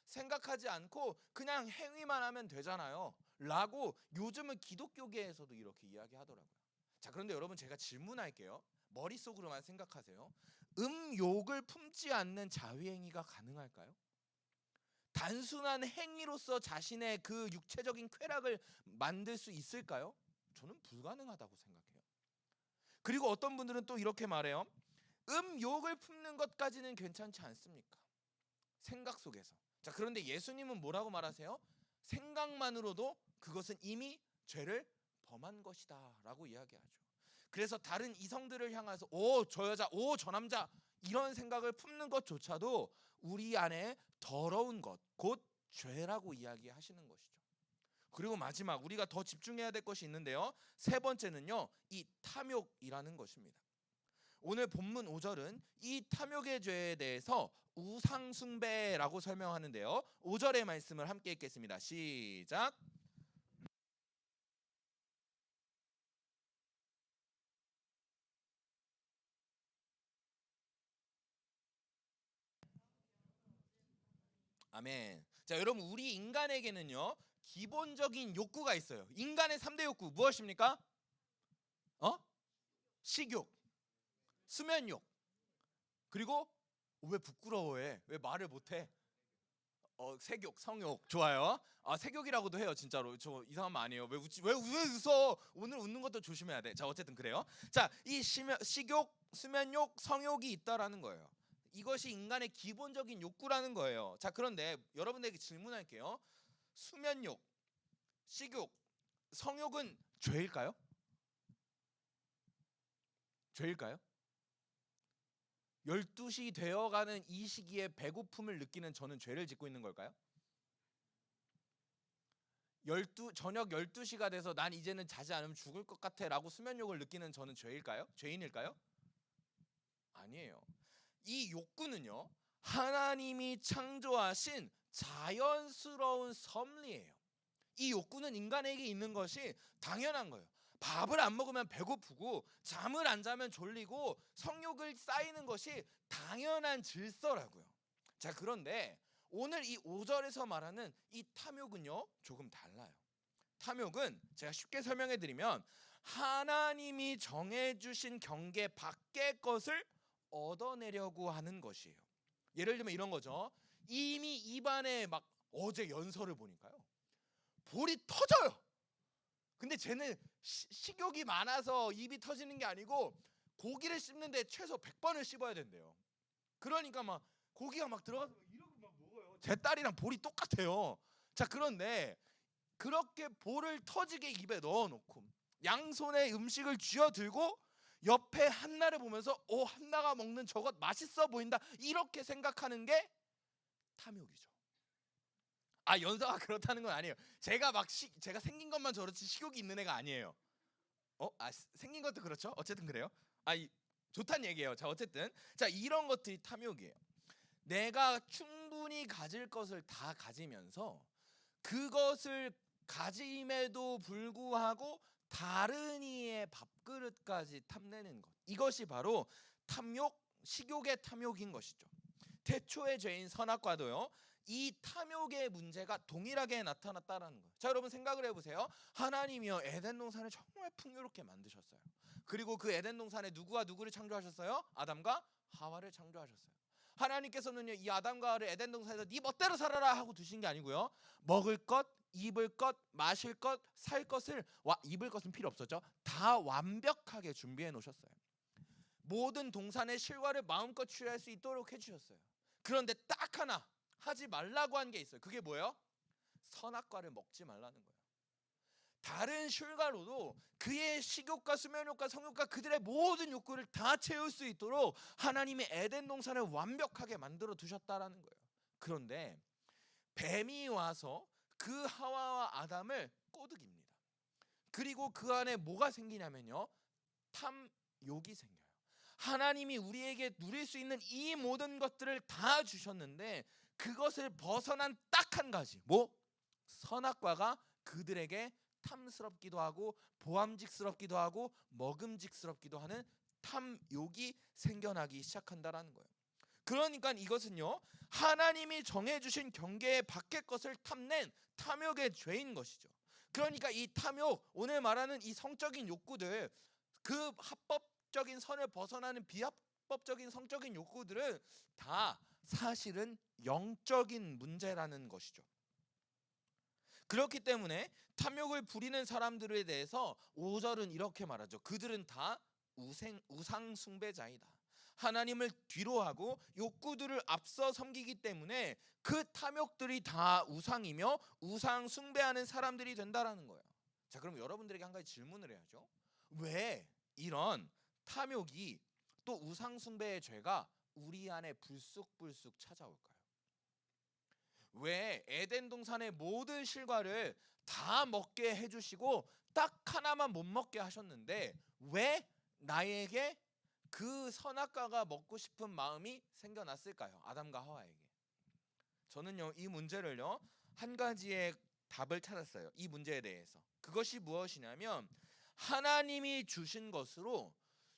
Speaker 4: 생각하지 않고 그냥 행위만 하면 되잖아요. 라고 요즘은 기독교계에서도 이렇게 이야기하더라고요. 자, 그런데 여러분, 제가 질문할게요. 머릿속으로만 생각하세요. 음욕을 품지 않는 자위행위가 가능할까요? 단순한 행위로서 자신의 그 육체적인 쾌락을 만들 수 있을까요? 저는 불가능하다고 생각해요. 그리고 어떤 분들은 또 이렇게 말해요. 음욕을 품는 것까지는 괜찮지 않습니까? 생각 속에서. 자, 그런데 예수님은 뭐라고 말하세요? 생각만으로도 그것은 이미 죄를 범한 것이다 라고 이야기하죠. 그래서 다른 이성들을 향해서 저 여자, 저 남자, 이런 생각을 품는 것조차도 우리 안에 더러운 것, 곧 죄라고 이야기하시는 것이죠. 그리고 마지막 우리가 더 집중해야 될 것이 있는데요. 세 번째는요. 이 탐욕이라는 것입니다. 오늘 본문 5절은 이 탐욕의 죄에 대해서 우상숭배라고 설명하는데요. 5절의 말씀을 함께 읽겠습니다. 시작. 아멘. 자, 여러분 우리 인간에게는요. 기본적인 욕구가 있어요. 인간의 3대 욕구 무엇입니까? 식욕, 수면욕. 그리고 왜 부끄러워해? 왜 말을 못해? 색욕, 성욕. 좋아요. 색욕이라고도 해요, 진짜로. 저 이상한 말 아니에요. 왜 웃어? 오늘 웃는 것도 조심해야 돼. 자, 어쨌든 그래요. 자, 이 식욕, 수면욕, 성욕이 있다라는 거예요. 이것이 인간의 기본적인 욕구라는 거예요. 자, 그런데 여러분에게 질문할게요. 수면욕, 식욕, 성욕은 죄일까요? 죄일까요? 12시 되어가는 이 시기에 배고픔을 느끼는 저는 죄를 짓고 있는 걸까요? 저녁 12시가 돼서 난 이제는 자지 않으면 죽을 것 같아 라고 수면욕을 느끼는 저는 죄일까요? 죄인일까요? 아니에요. 이 욕구는요, 하나님이 창조하신 자연스러운 섭리예요. 이 욕구는 인간에게 있는 것이 당연한 거예요. 밥을 안 먹으면 배고프고 잠을 안 자면 졸리고 성욕을 쌓이는 것이 당연한 질서라고요. 자, 그런데 오늘 이 5절에서 말하는 이 탐욕은요, 조금 달라요. 탐욕은 제가 쉽게 설명해 드리면 하나님이 정해주신 경계 밖의 것을 얻어내려고 하는 것이에요. 예를 들면 이런 거죠. 이미 입안에 막 어제 연설을 보니까요, 볼이 터져요. 근데 쟤는 식욕이 많아서 입이 터지는 게 아니고 고기를 씹는데 최소 100번을 씹어야 된대요. 그러니까 막 고기가 막 들어가서 이러고 막 먹어요. 제 딸이랑 볼이 똑같아요. 자, 그런데 그렇게 볼을 터지게 입에 넣어놓고 양손에 음식을 쥐어들고 옆에 한나를 보면서 한나가 먹는 저것 맛있어 보인다, 이렇게 생각하는 게 탐욕이죠. 연서가 그렇다는 건 아니에요. 제가 생긴 것만 저렇지 식욕이 있는 애가 아니에요. 생긴 것도 그렇죠. 어쨌든 그래요. 좋다는 얘기예요. 자, 어쨌든 자, 이런 것들이 탐욕이에요. 내가 충분히 가질 것을 다 가지면서 그것을 가짐에도 불구하고 다른 이의 밥그릇까지 탐내는 것, 이것이 바로 탐욕, 식욕의 탐욕인 것이죠. 태초의 죄인 선악과도요, 이 탐욕의 문제가 동일하게 나타났다라는 거예요. 자, 여러분 생각을 해보세요. 하나님이요, 에덴 동산을 정말 풍요롭게 만드셨어요. 그리고 그 에덴 동산에 누구와 누구를 창조하셨어요? 아담과 하와를 창조하셨어요. 하나님께서는요, 이 아담과 하와를 에덴 동산에서 네 멋대로 살아라 하고 두신 게 아니고요, 먹을 것, 입을 것, 마실 것, 살 것을, 입을 것은 필요 없었죠. 다 완벽하게 준비해 놓으셨어요. 모든 동산의 실과를 마음껏 취할 수 있도록 해주셨어요. 그런데 딱 하나 하지 말라고 한 게 있어요. 그게 뭐예요? 선악과를 먹지 말라는 거예요. 다른 실과로도 그의 식욕과 수면욕과 성욕과 그들의 모든 욕구를 다 채울 수 있도록 하나님이 에덴 동산을 완벽하게 만들어 두셨다라는 거예요. 그런데 뱀이 와서 그 하와와 아담을 꼬드깁니다. 그리고 그 안에 뭐가 생기냐면요, 탐욕이 생겨요. 하나님이 우리에게 누릴 수 있는 이 모든 것들을 다 주셨는데 그것을 벗어난 딱 한 가지, 선악과가 그들에게 탐스럽기도 하고 보암직스럽기도 하고 먹음직스럽기도 하는 탐욕이 생겨나기 시작한다라는 거예요. 그러니까 이것은요, 하나님이 정해주신 경계 밖의 것을 탐낸 탐욕의 죄인 것이죠. 그러니까 이 탐욕, 오늘 말하는 이 성적인 욕구들, 그 합법적인 선을 벗어나는 비합법적인 성적인 욕구들은 다 사실은 영적인 문제라는 것이죠. 그렇기 때문에 탐욕을 부리는 사람들에 대해서 5절은 이렇게 말하죠. 그들은 다 우상 숭배자이다. 하나님을 뒤로하고 욕구들을 앞서 섬기기 때문에 그 탐욕들이 다 우상이며 우상 숭배하는 사람들이 된다라는 거예요. 자, 그럼 여러분들에게 한 가지 질문을 해야죠. 왜 이런 탐욕이, 또 우상 숭배의 죄가 우리 안에 불쑥불쑥 찾아올까요? 왜 에덴 동산의 모든 실과를 다 먹게 해주시고 딱 하나만 못 먹게 하셨는데 왜 나에게 그 선악과가 먹고 싶은 마음이 생겨났을까요? 아담과 하와에게. 저는요 이 문제를요 한 가지의 답을 찾았어요. 이 문제에 대해서. 그것이 무엇이냐면 하나님이 주신 것으로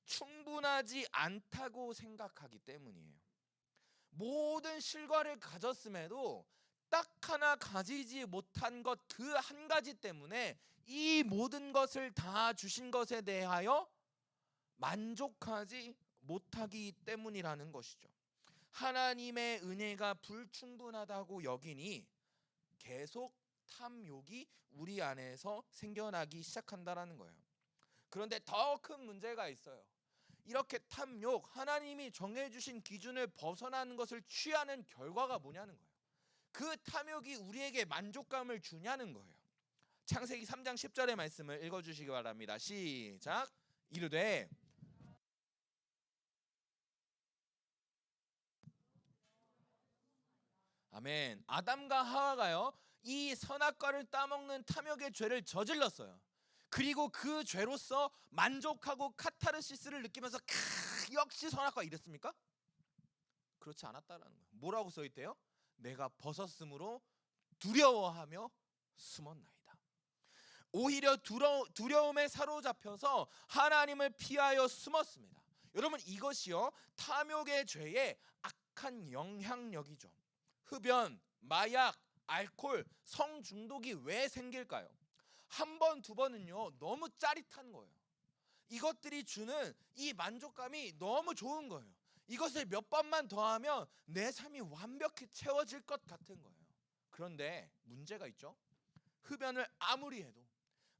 Speaker 4: 충분하지 않다고 생각하기 때문이에요. 모든 실과를 가졌음에도 딱 하나 가지지 못한 것 그 한 가지 때문에 이 모든 것을 다 주신 것에 대하여 만족하지 못하기 때문이라는 것이죠. 하나님의 은혜가 불충분하다고 여기니 계속 탐욕이 우리 안에서 생겨나기 시작한다라는 거예요. 그런데 더 큰 문제가 있어요. 이렇게 탐욕, 하나님이 정해주신 기준을 벗어나는 것을 취하는 결과가 뭐냐는 거예요. 그 탐욕이 우리에게 만족감을 주냐는 거예요. 창세기 3장 10절의 말씀을 읽어주시기 바랍니다. 시작. 이르되 아멘. 아담과 하와가요 이 선악과를 따먹는 탐욕의 죄를 저질렀어요. 그리고 그 죄로서 만족하고 카타르시스를 느끼면서 역시 선악과 이랬습니까? 그렇지 않았다라는 거예요. 뭐라고 써있대요? 내가 벗었으므로 두려워하며 숨었나이다. 오히려 두려움에 사로잡혀서 하나님을 피하여 숨었습니다. 여러분 이것이요 탐욕의 죄의 악한 영향력이죠. 흡연, 마약, 알코올, 성중독이 왜 생길까요? 한 번, 두 번은요 너무 짜릿한 거예요. 이것들이 주는 이 만족감이 너무 좋은 거예요. 이것을 몇 번만 더하면 내 삶이 완벽히 채워질 것 같은 거예요. 그런데 문제가 있죠. 흡연을 아무리 해도,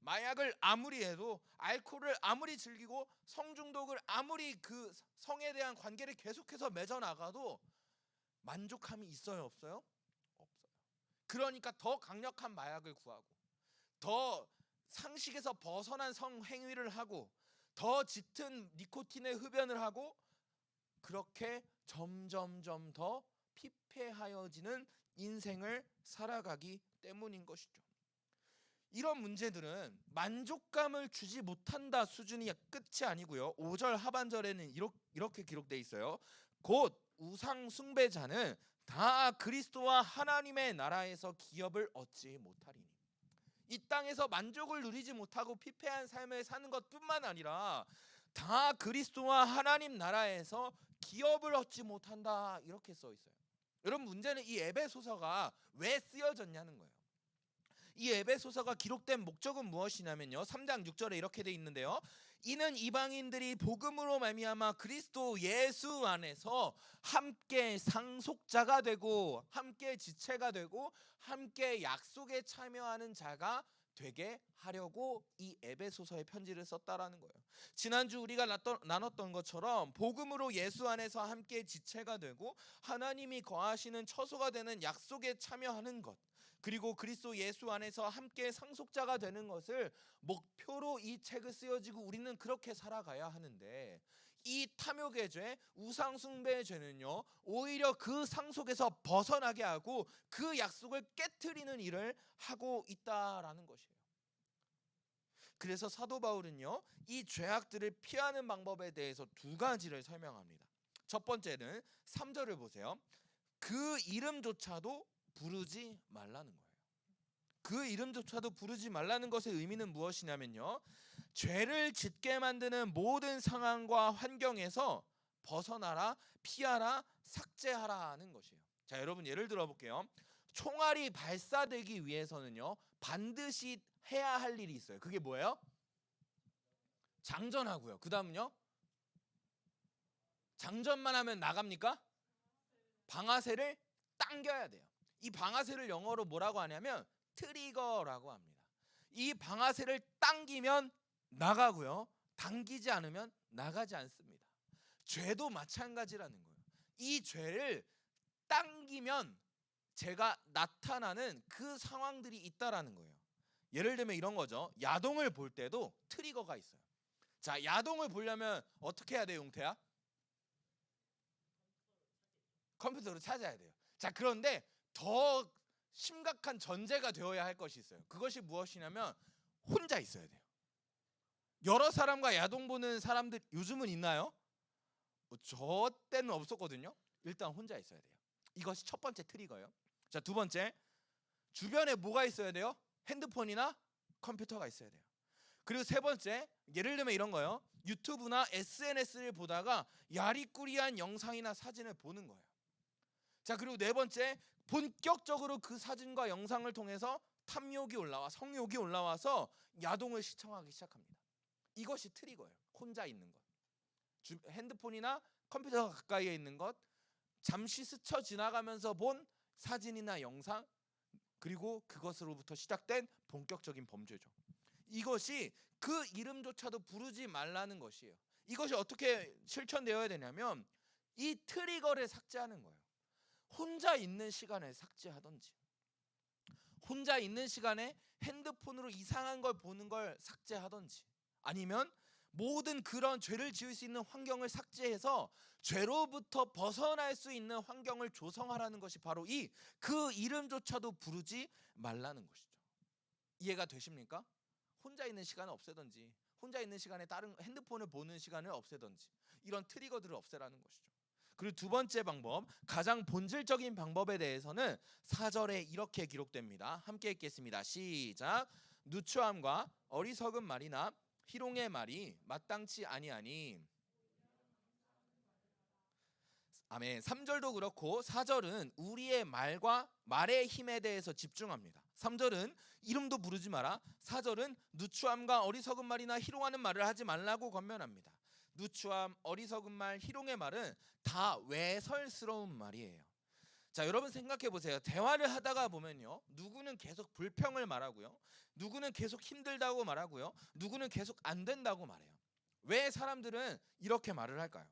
Speaker 4: 마약을 아무리 해도, 알코올을 아무리 즐기고, 성중독을 아무리 그 성에 대한 관계를 계속해서 맺어 나가도 만족함이 있어요, 없어요? 없어요. 그러니까 더 강력한 마약을 구하고, 더 상식에서 벗어난 성행위를 하고, 더 짙은 니코틴의 흡연을 하고, 그렇게 점점점 더 피폐하여지는 인생을 살아가기 때문인 것이죠. 이런 문제들은 만족감을 주지 못한다 수준이 끝이 아니고요. 5절 하반절에는 이렇게 기록되어 있어요. 곧 우상 숭배자는 다 그리스도와 하나님의 나라에서 기업을 얻지 못하리니. 이 땅에서 만족을 누리지 못하고 피폐한 삶을 사는 것뿐만 아니라 다 그리스도와 하나님 나라에서 기업을 얻지 못한다 이렇게 써 있어요. 여러분 문제는 이 에베소서가 왜 쓰여졌냐는 거예요. 이 에베소서가 기록된 목적은 무엇이냐면요. 3장 6절에 이렇게 돼 있는데요. 이는 이방인들이 복음으로 말미암아 그리스도 예수 안에서 함께 상속자가 되고 함께 지체가 되고 함께 약속에 참여하는 자가 되게 하려고 이 에베소서의 편지를 썼다라는 거예요. 지난주 우리가 나눴던 것처럼 복음으로 예수 안에서 함께 지체가 되고 하나님이 거하시는 처소가 되는 약속에 참여하는 것, 그리고 그리스도 예수 안에서 함께 상속자가 되는 것을 목표로 이 책을 쓰여지고 우리는 그렇게 살아가야 하는데, 이 탐욕의 죄, 우상 숭배의 죄는요 오히려 그 상속에서 벗어나게 하고 그 약속을 깨트리는 일을 하고 있다라는 것이에요. 그래서 사도 바울은요 이 죄악들을 피하는 방법에 대해서 두 가지를 설명합니다. 첫 번째는 3절을 보세요. 그 이름조차도 부르지 말라는 거예요. 그 이름조차도 부르지 말라는 것의 의미는 무엇이냐면요, 죄를 짓게 만드는 모든 상황과 환경에서 벗어나라, 피하라, 삭제하라 하는 것이에요. 자, 여러분 예를 들어 볼게요. 총알이 발사되기 위해서는요 반드시 해야 할 일이 있어요. 그게 뭐예요? 장전하고요. 그 다음은요? 장전만 하면 나갑니까? 방아쇠를 당겨야 돼요. 이 방아쇠를 영어로 뭐라고 하냐면 트리거라고 합니다. 이 방아쇠를 당기면 나가고요, 당기지 않으면 나가지 않습니다. 죄도 마찬가지라는 거예요. 이 죄를 당기면 제가 나타나는 그 상황들이 있다라는 거예요. 예를 들면 이런 거죠. 야동을 볼 때도 트리거가 있어요. 자, 야동을 보려면 어떻게 해야 돼요, 용태야? 컴퓨터로 찾아야 돼요. 자, 그런데 더 심각한 전제가 되어야 할 것이 있어요. 그것이 무엇이냐면 혼자 있어야 돼요. 여러 사람과 야동 보는 사람들 요즘은 있나요? 저 때는 없었거든요. 일단 혼자 있어야 돼요. 이것이 첫 번째 트리거예요. 자, 두 번째, 주변에 뭐가 있어야 돼요? 핸드폰이나 컴퓨터가 있어야 돼요. 그리고 세 번째, 예를 들면 이런 거예요. 유튜브나 SNS를 보다가 야리꾸리한 영상이나 사진을 보는 거예요. 자, 그리고 네 번째, 본격적으로 그 사진과 영상을 통해서 탐욕이 올라와 성욕이 올라와서 야동을 시청하기 시작합니다. 이것이 트리거예요. 혼자 있는 것, 핸드폰이나 컴퓨터 가까이에 있는 것, 잠시 스쳐 지나가면서 본 사진이나 영상, 그리고 그것으로부터 시작된 본격적인 범죄죠. 이것이 그 이름조차도 부르지 말라는 것이에요. 이것이 어떻게 실천되어야 되냐면 이 트리거를 삭제하는 거예요. 혼자 있는 시간에 삭제하든지, 혼자 있는 시간에 핸드폰으로 이상한 걸 보는 걸 삭제하든지, 아니면 모든 그런 죄를 지을 수 있는 환경을 삭제해서 죄로부터 벗어날 수 있는 환경을 조성하라는 것이 바로 그 이름조차도 부르지 말라는 것이죠. 이해가 되십니까? 혼자 있는 시간을 없애든지, 혼자 있는 시간에 다른 핸드폰을 보는 시간을 없애든지, 이런 트리거들을 없애라는 것이죠. 그리고 두 번째 방법, 가장 본질적인 방법에 대해서는 4절에 이렇게 기록됩니다. 함께 읽겠습니다. 시작. 누추함과 어리석은 말이나 희롱의 말이 마땅치 아니하니. 아멘. 3절도 그렇고 4절은 우리의 말과 말의 힘에 대해서 집중합니다. 3절은 이름도 부르지 마라. 4절은 누추함과 어리석은 말이나 희롱하는 말을 하지 말라고 권면합니다. 누추함, 어리석은 말, 희롱의 말은 다 외설스러운 말이에요. 자, 여러분 생각해 보세요. 대화를 하다가 보면요, 누구는 계속 불평을 말하고요, 누구는 계속 힘들다고 말하고요, 누구는 계속 안 된다고 말해요. 왜 사람들은 이렇게 말을 할까요?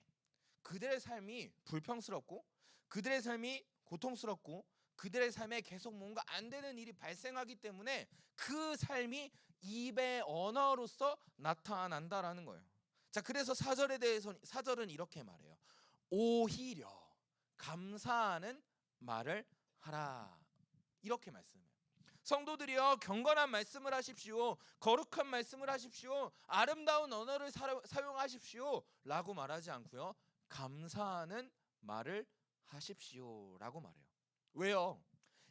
Speaker 4: 그들의 삶이 불평스럽고, 그들의 삶이 고통스럽고, 그들의 삶에 계속 뭔가 안 되는 일이 발생하기 때문에 그 삶이 입의 언어로서 나타난다라는 거예요. 자, 그래서 4절에 대해서 4절은 이렇게 말해요. 오히려 감사하는 말을 하라. 이렇게 말씀해요. 성도들이여, 경건한 말씀을 하십시오. 거룩한 말씀을 하십시오. 아름다운 언어를 사용하십시오 라고 말하지 않고요, 감사하는 말을 하십시오 라고 말해요. 왜요?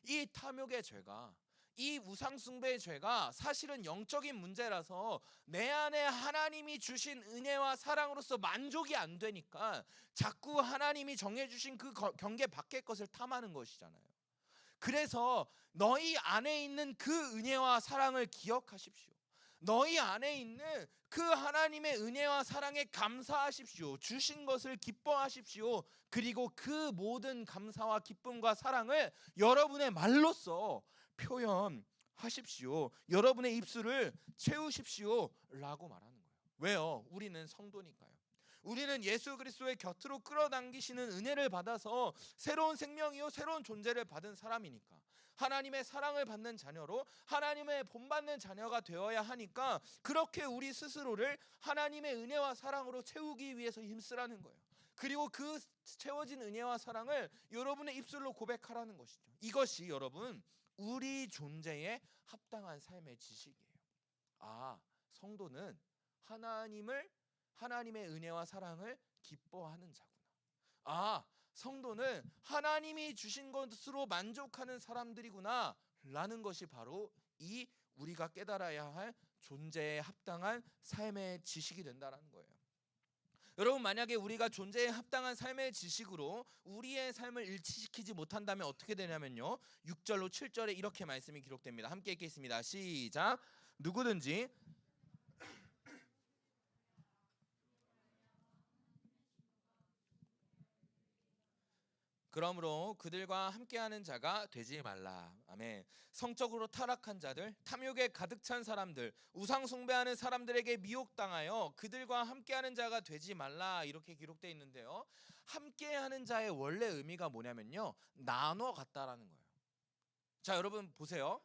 Speaker 4: 이 탐욕의 죄가, 이 우상숭배의 죄가 사실은 영적인 문제라서 내 안에 하나님이 주신 은혜와 사랑으로서 만족이 안 되니까 자꾸 하나님이 정해주신 그 경계 밖의 것을 탐하는 것이잖아요. 그래서 너희 안에 있는 그 은혜와 사랑을 기억하십시오. 너희 안에 있는 그 하나님의 은혜와 사랑에 감사하십시오. 주신 것을 기뻐하십시오. 그리고 그 모든 감사와 기쁨과 사랑을 여러분의 말로써 표현하십시오. 여러분의 입술을 채우십시오 라고 말하는 거예요. 왜요? 우리는 성도니까요. 우리는 예수 그리스도의 곁으로 끌어당기시는 은혜를 받아서 새로운 생명이요 새로운 존재를 받은 사람이니까, 하나님의 사랑을 받는 자녀로 하나님의 본받는 자녀가 되어야 하니까 그렇게 우리 스스로를 하나님의 은혜와 사랑으로 채우기 위해서 힘쓰라는 거예요. 그리고 그 채워진 은혜와 사랑을 여러분의 입술로 고백하라는 것이죠. 이것이 여러분 우리 존재에 합당한 삶의 지식이에요. 아, 성도는 하나님의 은혜와 사랑을 기뻐하는 자구나. 아, 성도는 하나님이 주신 것으로 만족하는 사람들이구나 라는 것이 바로 이 우리가 깨달아야 할 존재에 합당한 삶의 지식이 된다는 거예요. 여러분, 만약에 우리가 존재에 합당한 삶의 지식으로 우리의 삶을 일치시키지 못한다면 어떻게 되냐면요, 6절로 7절에 이렇게 말씀이 기록됩니다. 함께 읽겠습니다. 시작. 누구든지 그러므로 그들과 함께하는 자가 되지 말라. 아멘. 성적으로 타락한 자들, 탐욕에 가득 찬 사람들, 우상 숭배하는 사람들에게 미혹당하여 그들과 함께하는 자가 되지 말라, 이렇게 기록되어 있는데요, 함께하는 자의 원래 의미가 뭐냐면요, 나눠 갖다라는 거예요. 자, 여러분 보세요.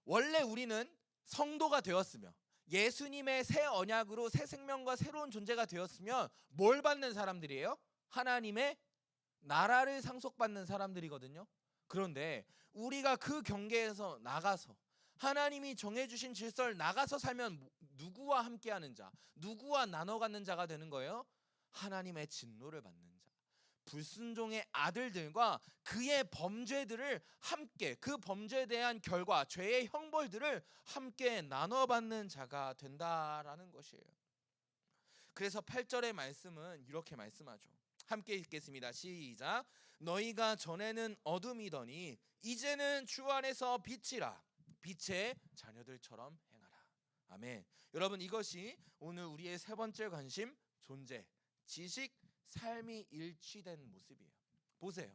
Speaker 4: 원래 우리는 성도가 되었으며 예수님의 새 언약으로 새 생명과 새로운 존재가 되었으면 뭘 받는 사람들이에요? 하나님의 나라를 상속받는 사람들이거든요. 그런데 우리가 그 경계에서 나가서 하나님이 정해주신 질서를 나가서 살면 누구와 함께하는 자, 누구와 나눠 갖는 자가 되는 거예요? 하나님의 진노를 받는 자, 불순종의 아들들과 그의 범죄들을 함께, 그 범죄에 대한 결과, 죄의 형벌들을 함께 나눠받는 자가 된다라는 것이에요. 그래서 8절의 말씀은 이렇게 말씀하죠. 함께 읽겠습니다. 시작. 너희가 전에는 어둠이더니 이제는 주 안에서 빛이라. 빛의 자녀들처럼 행하라. 아멘. 여러분, 이것이 오늘 우리의 세 번째 관심, 존재, 지식, 삶이 일치된 모습이에요. 보세요.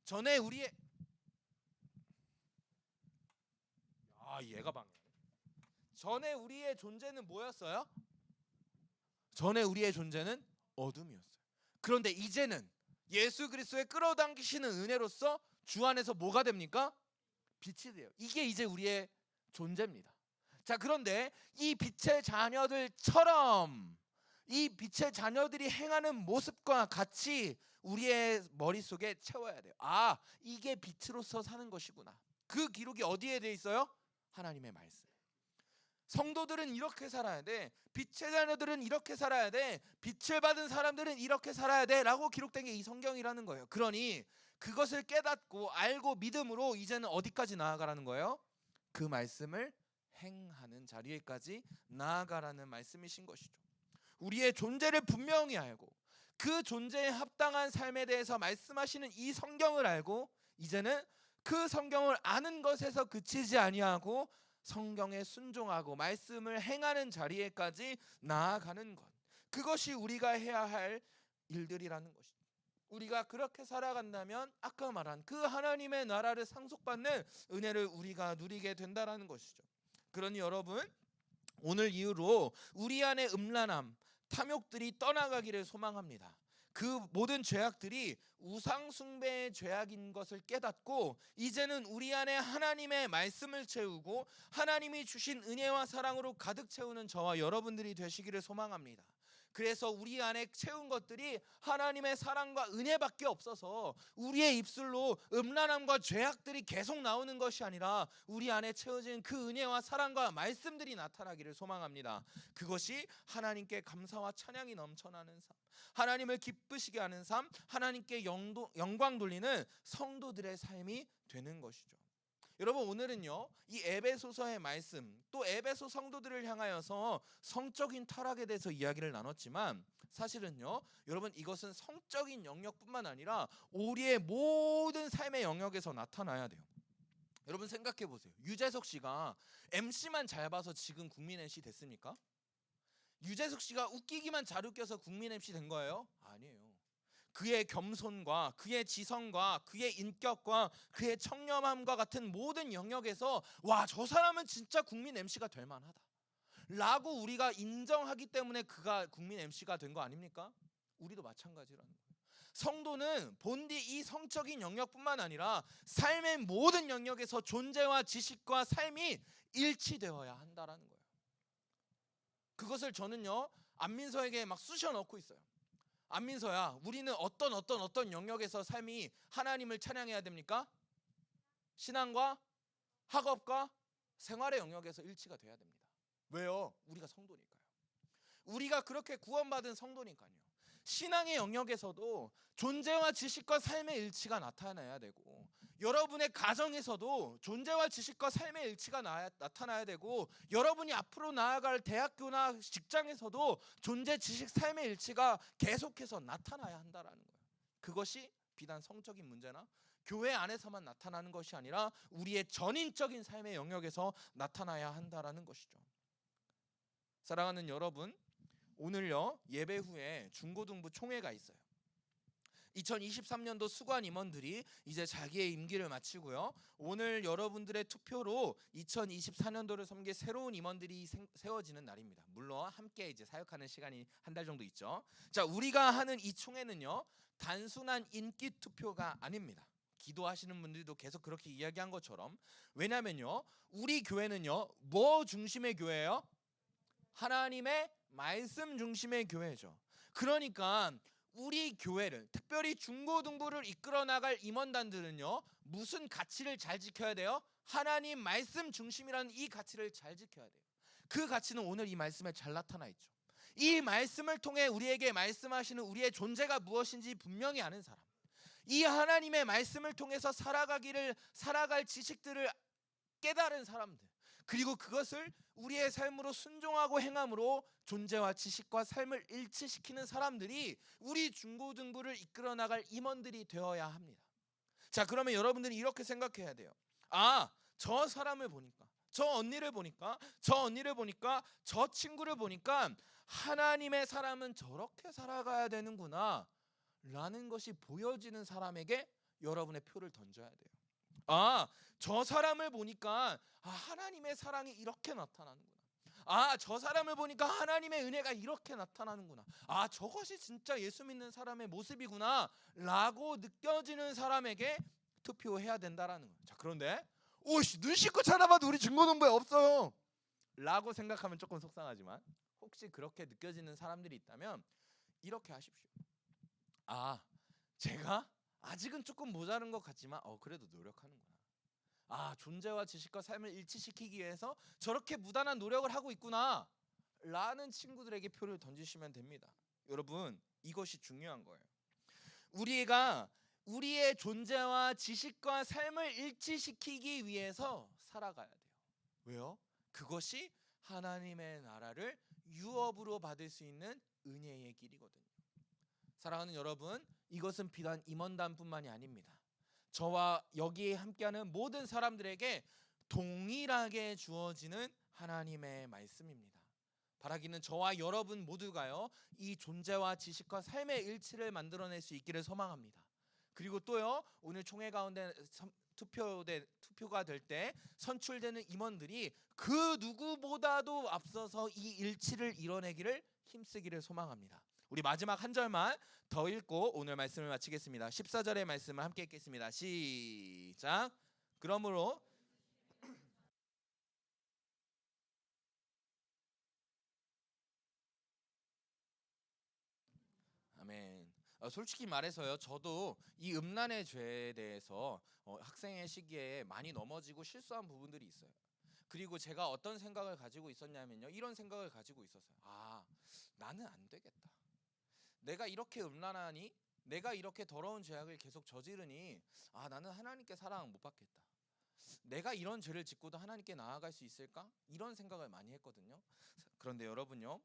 Speaker 4: 전에 우리의 얘가 방해하네. 전에 우리의 존재는 뭐였어요? 전에 우리의 존재는 어둠이었어요. 그런데 이제는 예수 그리스도의 끌어당기시는 은혜로서 주 안에서 뭐가 됩니까? 빛이 돼요. 이게 이제 우리의 존재입니다. 자, 그런데 이 빛의 자녀들처럼, 이 빛의 자녀들이 행하는 모습과 같이 우리의 머릿속에 채워야 돼요. 이게 빛으로서 사는 것이구나. 그 기록이 어디에 돼 있어요? 하나님의 말씀. 성도들은 이렇게 살아야 돼. 빛의 자녀들은 이렇게 살아야 돼. 빛을 받은 사람들은 이렇게 살아야 돼 라고 기록된 게 이 성경이라는 거예요. 그러니 그것을 깨닫고 알고 믿음으로 이제는 어디까지 나아가라는 거예요? 그 말씀을 행하는 자리에까지 나아가라는 말씀이신 것이죠. 우리의 존재를 분명히 알고 그 존재에 합당한 삶에 대해서 말씀하시는 이 성경을 알고 이제는 그 성경을 아는 것에서 그치지 아니하고 성경에 순종하고 말씀을 행하는 자리에까지 나아가는 것, 그것이 우리가 해야 할 일들이라는 것이죠. 우리가 그렇게 살아간다면 아까 말한 그 하나님의 나라를 상속받는 은혜를 우리가 누리게 된다라는 것이죠. 그러니 여러분, 오늘 이후로 우리 안에 음란함, 탐욕들이 떠나가기를 소망합니다. 그 모든 죄악들이 우상 숭배의 죄악인 것을 깨닫고 이제는 우리 안에 하나님의 말씀을 채우고 하나님이 주신 은혜와 사랑으로 가득 채우는 저와 여러분들이 되시기를 소망합니다. 그래서 우리 안에 채운 것들이 하나님의 사랑과 은혜밖에 없어서 우리의 입술로 음란함과 죄악들이 계속 나오는 것이 아니라 우리 안에 채워진 그 은혜와 사랑과 말씀들이 나타나기를 소망합니다. 그것이 하나님께 감사와 찬양이 넘쳐나는 삶, 하나님을 기쁘시게 하는 삶, 하나님께 영광 돌리는 성도들의 삶이 되는 것이죠. 여러분, 오늘은요, 이 에베소서의 말씀, 또 에베소 성도들을 향하여서 성적인 타락에 대해서 이야기를 나눴지만 사실은요, 여러분, 이것은 성적인 영역뿐만 아니라 우리의 모든 삶의 영역에서 나타나야 돼요. 여러분, 생각해 보세요. 유재석 씨가 MC만 잘 봐서 지금 국민 MC 됐습니까? 유재석 씨가 웃기기만 잘 웃겨서 국민 MC 된 거예요? 아니에요. 그의 겸손과 그의 지성과 그의 인격과 그의 청렴함과 같은 모든 영역에서 와, 저 사람은 진짜 국민 MC가 될 만하다 라고 우리가 인정하기 때문에 그가 국민 MC가 된 거 아닙니까? 우리도 마찬가지라는 거예요. 성도는 본디 이 성적인 영역뿐만 아니라 삶의 모든 영역에서 존재와 지식과 삶이 일치되어야 한다라는 거예요. 그것을 저는요, 안민서에게 막 쑤셔 넣고 있어요. 안민서야, 우리는 어떤 영역에서 삶이 하나님을 찬양해야 됩니까? 신앙과 학업과 생활의 영역에서 일치가 돼야 됩니다. 왜요? 우리가 성도니까요. 우리가 그렇게 구원받은 성도니까요. 신앙의 영역에서도 존재와 지식과 삶의 일치가 나타나야 되고, 여러분의 가정에서도 존재와 지식과 삶의 일치가 나타나야 되고, 여러분이 앞으로 나아갈 대학교나 직장에서도 존재, 지식, 삶의 일치가 계속해서 나타나야 한다라는 거예요. 그것이 비단 성적인 문제나 교회 안에서만 나타나는 것이 아니라 우리의 전인적인 삶의 영역에서 나타나야 한다라는 것이죠. 사랑하는 여러분, 오늘요, 예배 후에 중고등부 총회가 있어요. 2023년도 수관 임원들이 이제 자기의 임기를 마치고요, 오늘 여러분들의 투표로 2024년도를 섬길 새로운 임원들이 세워지는 날입니다. 물론 함께 이제 사역하는 시간이 한 달 정도 있죠. 자, 우리가 하는 이 총회는요, 단순한 인기 투표가 아닙니다. 기도하시는 분들도 계속 그렇게 이야기한 것처럼, 왜냐면요, 우리 교회는요, 뭐 중심의 교회예요? 하나님의 말씀 중심의 교회죠. 그러니까 우리 교회를, 특별히 중고등부를 이끌어 나갈 임원단들은요, 무슨 가치를 잘 지켜야 돼요? 하나님 말씀 중심이라는 이 가치를 잘 지켜야 돼요. 그 가치는 오늘 이 말씀에 잘 나타나 있죠. 이 말씀을 통해 우리에게 말씀하시는 우리의 존재가 무엇인지 분명히 아는 사람, 이 하나님의 말씀을 통해서 살아갈 지식들을 깨달은 사람들, 그리고 그것을 우리의 삶으로 순종하고 행함으로 존재와 지식과 삶을 일치시키는 사람들이 우리 중고등부를 이끌어 나갈 임원들이 되어야 합니다. 자, 그러면 여러분들이 이렇게 생각해야 돼요. 아, 저 사람을 보니까, 저 언니를 보니까, 저 친구를 보니까 하나님의 사람은 저렇게 살아가야 되는구나 라는 것이 보여지는 사람에게 여러분의 표를 던져야 돼요. 아, 저 사람을 보니까 하나님의 사랑이 이렇게 나타나는구나. 아, 저 사람을 보니까 하나님의 은혜가 이렇게 나타나는구나. 아, 저것이 진짜 예수 믿는 사람의 모습이구나 라고 느껴지는 사람에게 투표해야 된다라는 거예요. 자, 그런데 오씨, 눈 씻고 찾아봐도 우리 중고등부에 없어요 라고 생각하면 조금 속상하지만, 혹시 그렇게 느껴지는 사람들이 있다면 이렇게 하십시오. 아, 제가 아직은 조금 모자른 것 같지만 그래도 노력하는구나. 아, 존재와 지식과 삶을 일치시키기 위해서 저렇게 무단한 노력을 하고 있구나 라는 친구들에게 표를 던지시면 됩니다. 여러분, 이것이 중요한 거예요. 우리가 우리의 존재와 지식과 삶을 일치시키기 위해서 살아가야 돼요. 왜요? 그것이 하나님의 나라를 유업으로 받을 수 있는 은혜의 길이거든요. 사랑하는 여러분, 이것은 비단 임원단뿐만이 아닙니다. 저와 여기에 함께하는 모든 사람들에게 동일하게 주어지는 하나님의 말씀입니다. 바라기는 저와 여러분 모두가요, 이 존재와 지식과 삶의 일치를 만들어낼 수 있기를 소망합니다. 그리고 또요, 오늘 총회 가운데 투표가 될 때 선출되는 임원들이 그 누구보다도 앞서서 이 일치를 이뤄내기를 힘쓰기를 소망합니다. 우리 마지막 한 절만 더 읽고 오늘 말씀을 마치겠습니다. 14절의 말씀을 함께 읽겠습니다. 시작. 그러므로 아멘. 솔직히 말해서요, 저도 이 음란의 죄에 대해서 학생의 시기에 많이 넘어지고 실수한 부분들이 있어요. 그리고 제가 어떤 생각을 가지고 있었냐면요, 이런 생각을 가지고 있었어요. 아, 나는 안 되겠다. 내가 이렇게 음란하니, 내가 이렇게 더러운 죄악을 계속 저지르니, 나는 하나님께 사랑 못 받겠다. 내가 이런 죄를 짓고도 하나님께 나아갈 수 있을까? 이런 생각을 많이 했거든요. 그런데 여러분요,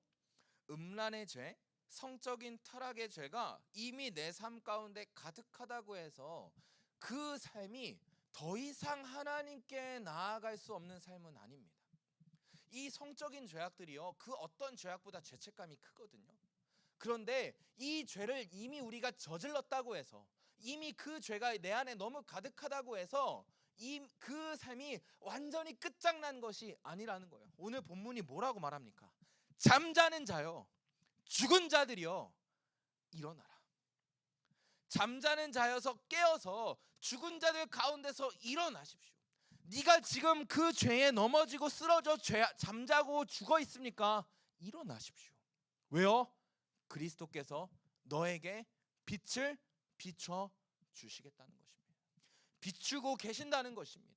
Speaker 4: 음란의 죄, 성적인 타락의 죄가 이미 내 삶 가운데 가득하다고 해서 그 삶이 더 이상 하나님께 나아갈 수 없는 삶은 아닙니다. 이 성적인 죄악들이요, 그 어떤 죄악보다 죄책감이 크거든요. 그런데 이 죄를 이미 우리가 저질렀다고 해서, 이미 그 죄가 내 안에 너무 가득하다고 해서 그 삶이 완전히 끝장난 것이 아니라는 거예요. 오늘 본문이 뭐라고 말합니까? 잠자는 자요, 죽은 자들이요, 일어나라. 잠자는 자여서 깨어서 죽은 자들 가운데서 일어나십시오. 네가 지금 그 죄에 넘어지고 쓰러져 잠자고 죽어 있습니까? 일어나십시오. 왜요? 그리스도께서 너에게 빛을 비춰 주시겠다는 것입니다. 비추고 계신다는 것입니다.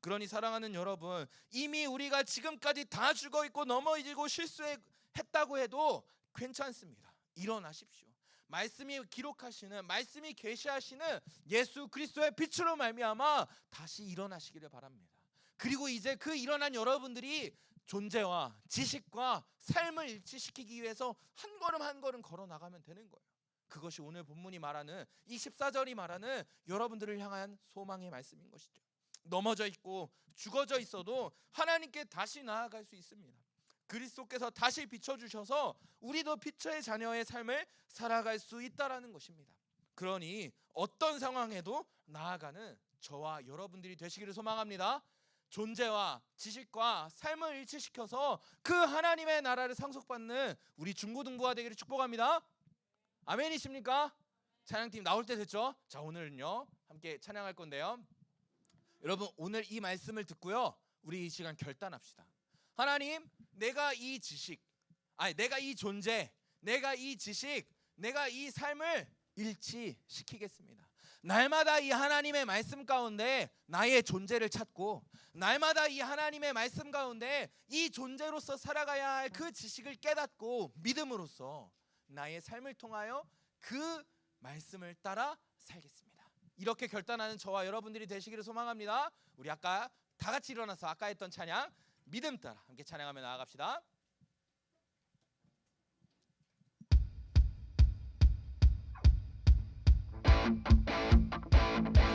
Speaker 4: 그러니 사랑하는 여러분, 이미 우리가 지금까지 다 죽어 있고 넘어지고 실수했다고 해도 괜찮습니다. 일어나십시오. 말씀이 기록하시는, 말씀이 계시하시는 예수 그리스도의 빛으로 말미암아 다시 일어나시기를 바랍니다. 그리고 이제 그 일어난 여러분들이 존재와 지식과 삶을 일치시키기 위해서 한 걸음 한 걸음 걸어 나가면 되는 거예요. 그것이 오늘 본문이 말하는, 이 14절이 말하는 여러분들을 향한 소망의 말씀인 것이죠. 넘어져 있고 죽어져 있어도 하나님께 다시 나아갈 수 있습니다. 그리스도께서 다시 비춰주셔서 우리도 빛의 자녀의 삶을 살아갈 수 있다라는 것입니다. 그러니 어떤 상황에도 나아가는 저와 여러분들이 되시기를 소망합니다. 존재와 지식과 삶을 일치시켜서 그 하나님의 나라를 상속받는 우리 중고등부가 되기를 축복합니다. 아멘이십니까? 찬양팀 나올 때 됐죠? 자, 오늘은요 함께 찬양할 건데요, 여러분 오늘 이 말씀을 듣고요, 우리 이 시간 결단합시다. 하나님, 내가 이 지식, 내가 이 존재, 내가 이 지식 내가 이 삶을 일치시키겠습니다. 날마다 이 하나님의 말씀 가운데 나의 존재를 찾고 날마다 이 하나님의 말씀 가운데 이 존재로서 살아가야 할 그 지식을 깨닫고 믿음으로써 나의 삶을 통하여 그 말씀을 따라 살겠습니다. 이렇게 결단하는 저와 여러분들이 되시기를 소망합니다. 우리 아까 다 같이 일어나서 아까 했던 찬양 믿음 따라 함께 찬양하며 나아갑시다.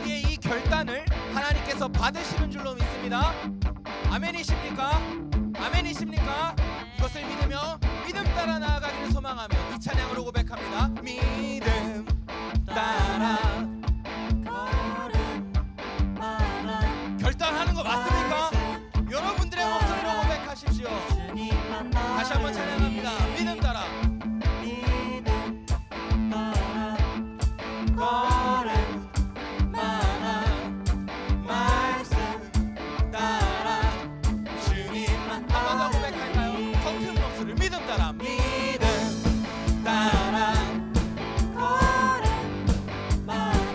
Speaker 4: 우리의 이 결단을 하나님께서 받으시는 줄로 믿습니다. 아멘이십니까? 아멘이십니까? 이것을 믿으며 믿음 따라 나아가기를 소망하며 이 찬양으로 고백합니다. 믿음 따라 결단하는 거 맞습니까? 여러분들의 목소리로 고백하십시오. 다시 한번 찬양합니다. 믿음 따라 걸음마다 말씀 따라 주님만 따라 한 번 더 고백할까요? 더 큰 목소리를 믿음 따라 믿음 따라 걸음마다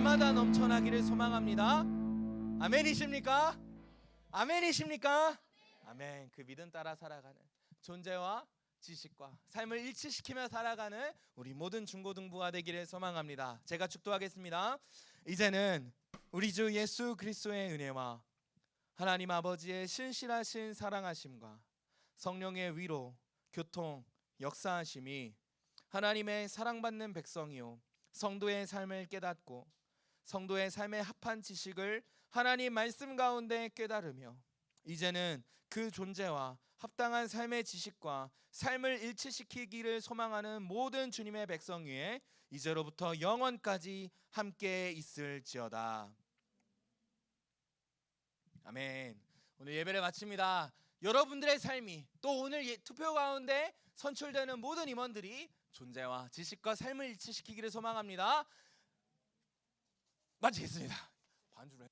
Speaker 4: 날마다 넘쳐나기를 소망합니다. 아멘이십니까? 아멘이십니까? 아멘. 그 믿음 따라 살아가는 존재와 지식과 삶을 일치시키며 살아가는 우리 모든 중고등부가 되기를 소망합니다. 제가 축도하겠습니다. 이제는 우리 주 예수 그리스도의 은혜와 하나님 아버지의 신실하신 사랑하심과 성령의 위로, 교통, 역사하심이 하나님의 사랑받는 백성이요 성도의 삶을 깨닫고 성도의 삶에 합한 지식을 하나님 말씀 가운데 깨달으며 이제는 그 존재와 합당한 삶의 지식과 삶을 일치시키기를 소망하는 모든 주님의 백성 위에 이제로부터 영원까지 함께 있을지어다. 아멘. 오늘 예배를 마칩니다. 여러분들의 삶이 또 오늘 투표 가운데 선출되는 모든 임원들이 존재와 지식과 삶을 일치시키기를 소망합니다. 마치겠습니다. 반주를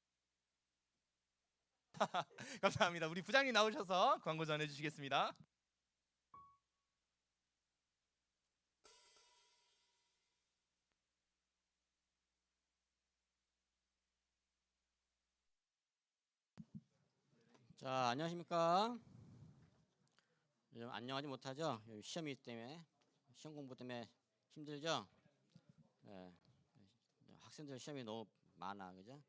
Speaker 4: 감사합니다. 우리 부장님 나오셔서 광고 전해주시겠습니다.
Speaker 5: 자, 안녕하십니까? 요즘 안녕하지 못하죠? 여기 시험이 때문에 시험 공부 때문에 힘들죠? 예. 학생들 시험이 너무 많아, 그죠?